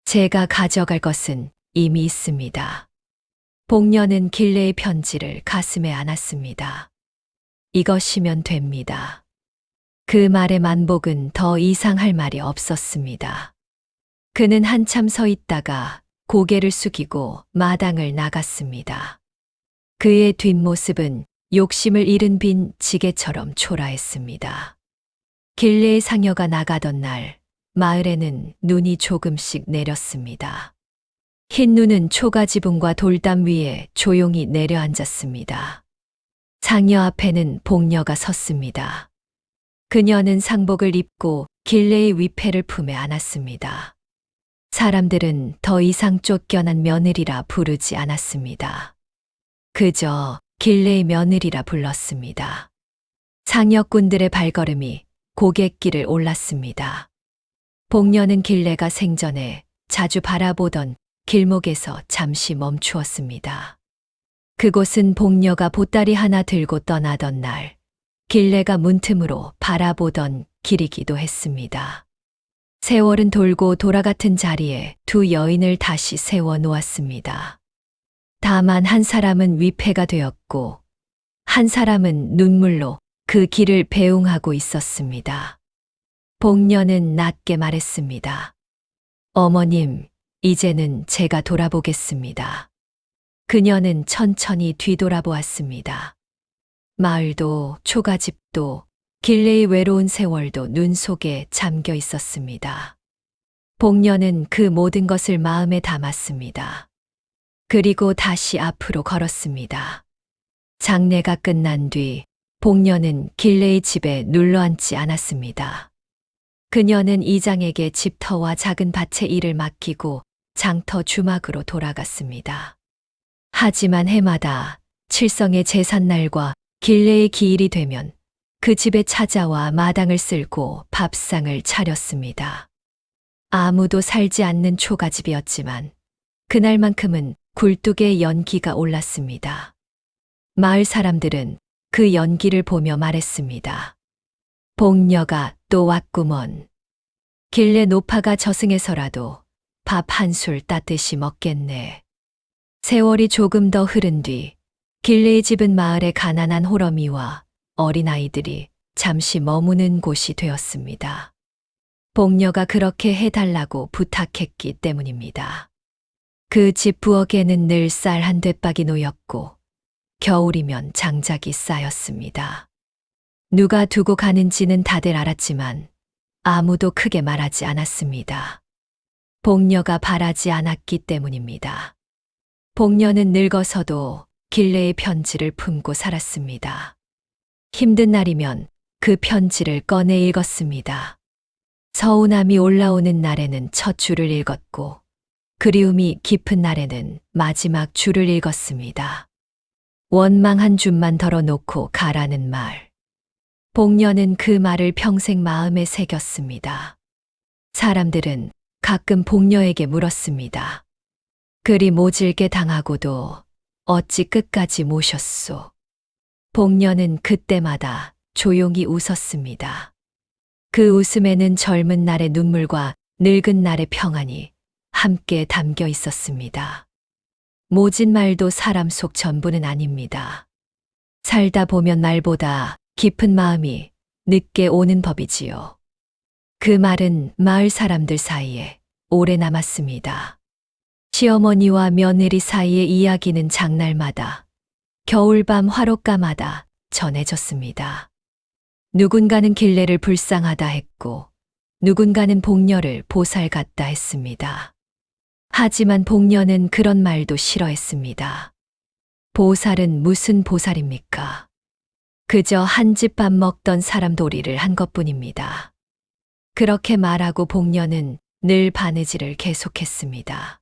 제가 가져갈 것은 이미 있습니다. 복녀는 길래의 편지를 가슴에 안았습니다. 이것이면 됩니다. 그 말에 만복은 더 이상 할 말이 없었습니다. 그는 한참 서 있다가 고개를 숙이고 마당을 나갔습니다. 그의 뒷모습은 욕심을 잃은 빈 지게처럼 초라했습니다. 길래의 상여가 나가던 날 마을에는 눈이 조금씩 내렸습니다. 흰 눈은 초가지붕과 돌담 위에 조용히 내려앉았습니다. 상여 앞에는 복녀가 섰습니다. 그녀는 상복을 입고 길래의 위패를 품에 안았습니다. 사람들은 더 이상 쫓겨난 며느리라 부르지 않았습니다. 그저 길래의 며느리라 불렀습니다. 상여꾼들의 발걸음이 고갯길을 올랐습니다. 복녀는 길래가 생전에 자주 바라보던 길목에서 잠시 멈추었습니다. 그곳은 복녀가 보따리 하나 들고 떠나던 날 길래가 문틈으로 바라보던 길이기도 했습니다. 세월은 돌고 돌아같은 자리에 두 여인을 다시 세워 놓았습니다. 다만 한 사람은 위패가 되었고 한 사람은 눈물로 그 길을 배웅하고 있었습니다. 복녀는 낮게 말했습니다. 어머님, 이제는 제가 돌아보겠습니다. 그녀는 천천히 뒤돌아보았습니다. 마을도 초가집도 길레의 외로운 세월도 눈 속에 잠겨 있었습니다. 복녀는 그 모든 것을 마음에 담았습니다. 그리고 다시 앞으로 걸었습니다. 장례가 끝난 뒤 복녀는 길레의 집에 눌러앉지 않았습니다. 그녀는 이장에게 집터와 작은 밭의 일을 맡기고 장터 주막으로 돌아갔습니다. 하지만 해마다 칠성의 제삿날과 길레의 기일이 되면 그 집에 찾아와 마당을 쓸고 밥상을 차렸습니다. 아무도 살지 않는 초가집이었지만 그날만큼은 굴뚝에 연기가 올랐습니다. 마을 사람들은 그 연기를 보며 말했습니다. 복녀가 또 왔구먼. 길래 노파가 저승에서라도 밥 한 술 따뜻이 먹겠네. 세월이 조금 더 흐른 뒤 길레의 집은 마을의 가난한 호러미와 어린아이들이 잠시 머무는 곳이 되었습니다. 복녀가 그렇게 해달라고 부탁했기 때문입니다. 그 집 부엌에는 늘 쌀 한 돛박이 놓였고 겨울이면 장작이 쌓였습니다. 누가 두고 가는지는 다들 알았지만 아무도 크게 말하지 않았습니다. 복녀가 바라지 않았기 때문입니다. 복녀는 늙어서도 길레의 편지를 품고 살았습니다. 힘든 날이면 그 편지를 꺼내 읽었습니다. 서운함이 올라오는 날에는 첫 줄을 읽었고 그리움이 깊은 날에는 마지막 줄을 읽었습니다. 원망한 줌만 덜어놓고 가라는 말. 복녀는 그 말을 평생 마음에 새겼습니다. 사람들은 가끔 복녀에게 물었습니다. 그리 모질게 당하고도 어찌 끝까지 모셨소? 복녀는 그때마다 조용히 웃었습니다. 그 웃음에는 젊은 날의 눈물과 늙은 날의 평안이 함께 담겨 있었습니다. 모진 말도 사람 속 전부는 아닙니다. 살다 보면 말보다 깊은 마음이 늦게 오는 법이지요. 그 말은 마을 사람들 사이에 오래 남았습니다. 시어머니와 며느리 사이의 이야기는 장날마다 겨울밤 화롯가마다 전해졌습니다. 누군가는 길레를 불쌍하다 했고 누군가는 복녀를 보살 같다 했습니다. 하지만 복녀는 그런 말도 싫어했습니다. 보살은 무슨 보살입니까? 그저 한 집 밥 먹던 사람 도리를 한 것뿐입니다. 그렇게 말하고 복녀는 늘 바느질을 계속했습니다.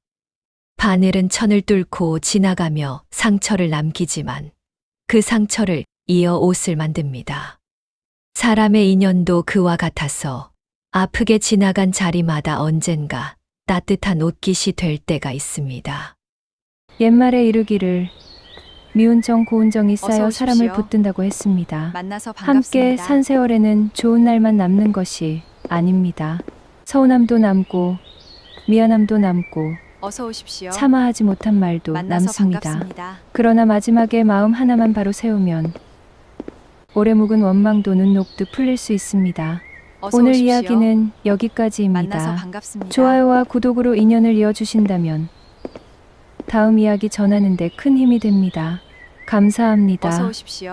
바늘은 천을 뚫고 지나가며 상처를 남기지만 그 상처를 이어 옷을 만듭니다. 사람의 인연도 그와 같아서 아프게 지나간 자리마다 언젠가 따뜻한 옷깃이 될 때가 있습니다. 옛말에 이르기를 미운 정 고운 정이 쌓여 어서 사람을 오십시오. 붙든다고 했습니다. 만나서 함께 반갑습니다. 산 세월에는 좋은 날만 남는 것이 아닙니다. 서운함도 남고 미안함도 남고 어서 오십시오. 참아하지 못한 말도 만나서 남습니다. 반갑습니다. 그러나 마지막에 마음 하나만 바로 세우면 오래 묵은 원망도 눈 녹듯 풀릴 수 있습니다. 어서 오늘 오십시오. 이야기는 만나서 여기까지입니다. 반갑습니다. 좋아요와 구독으로 인연을 이어주신다면 다음 이야기 전하는 데 큰 힘이 됩니다. 감사합니다. 어서 오십시오.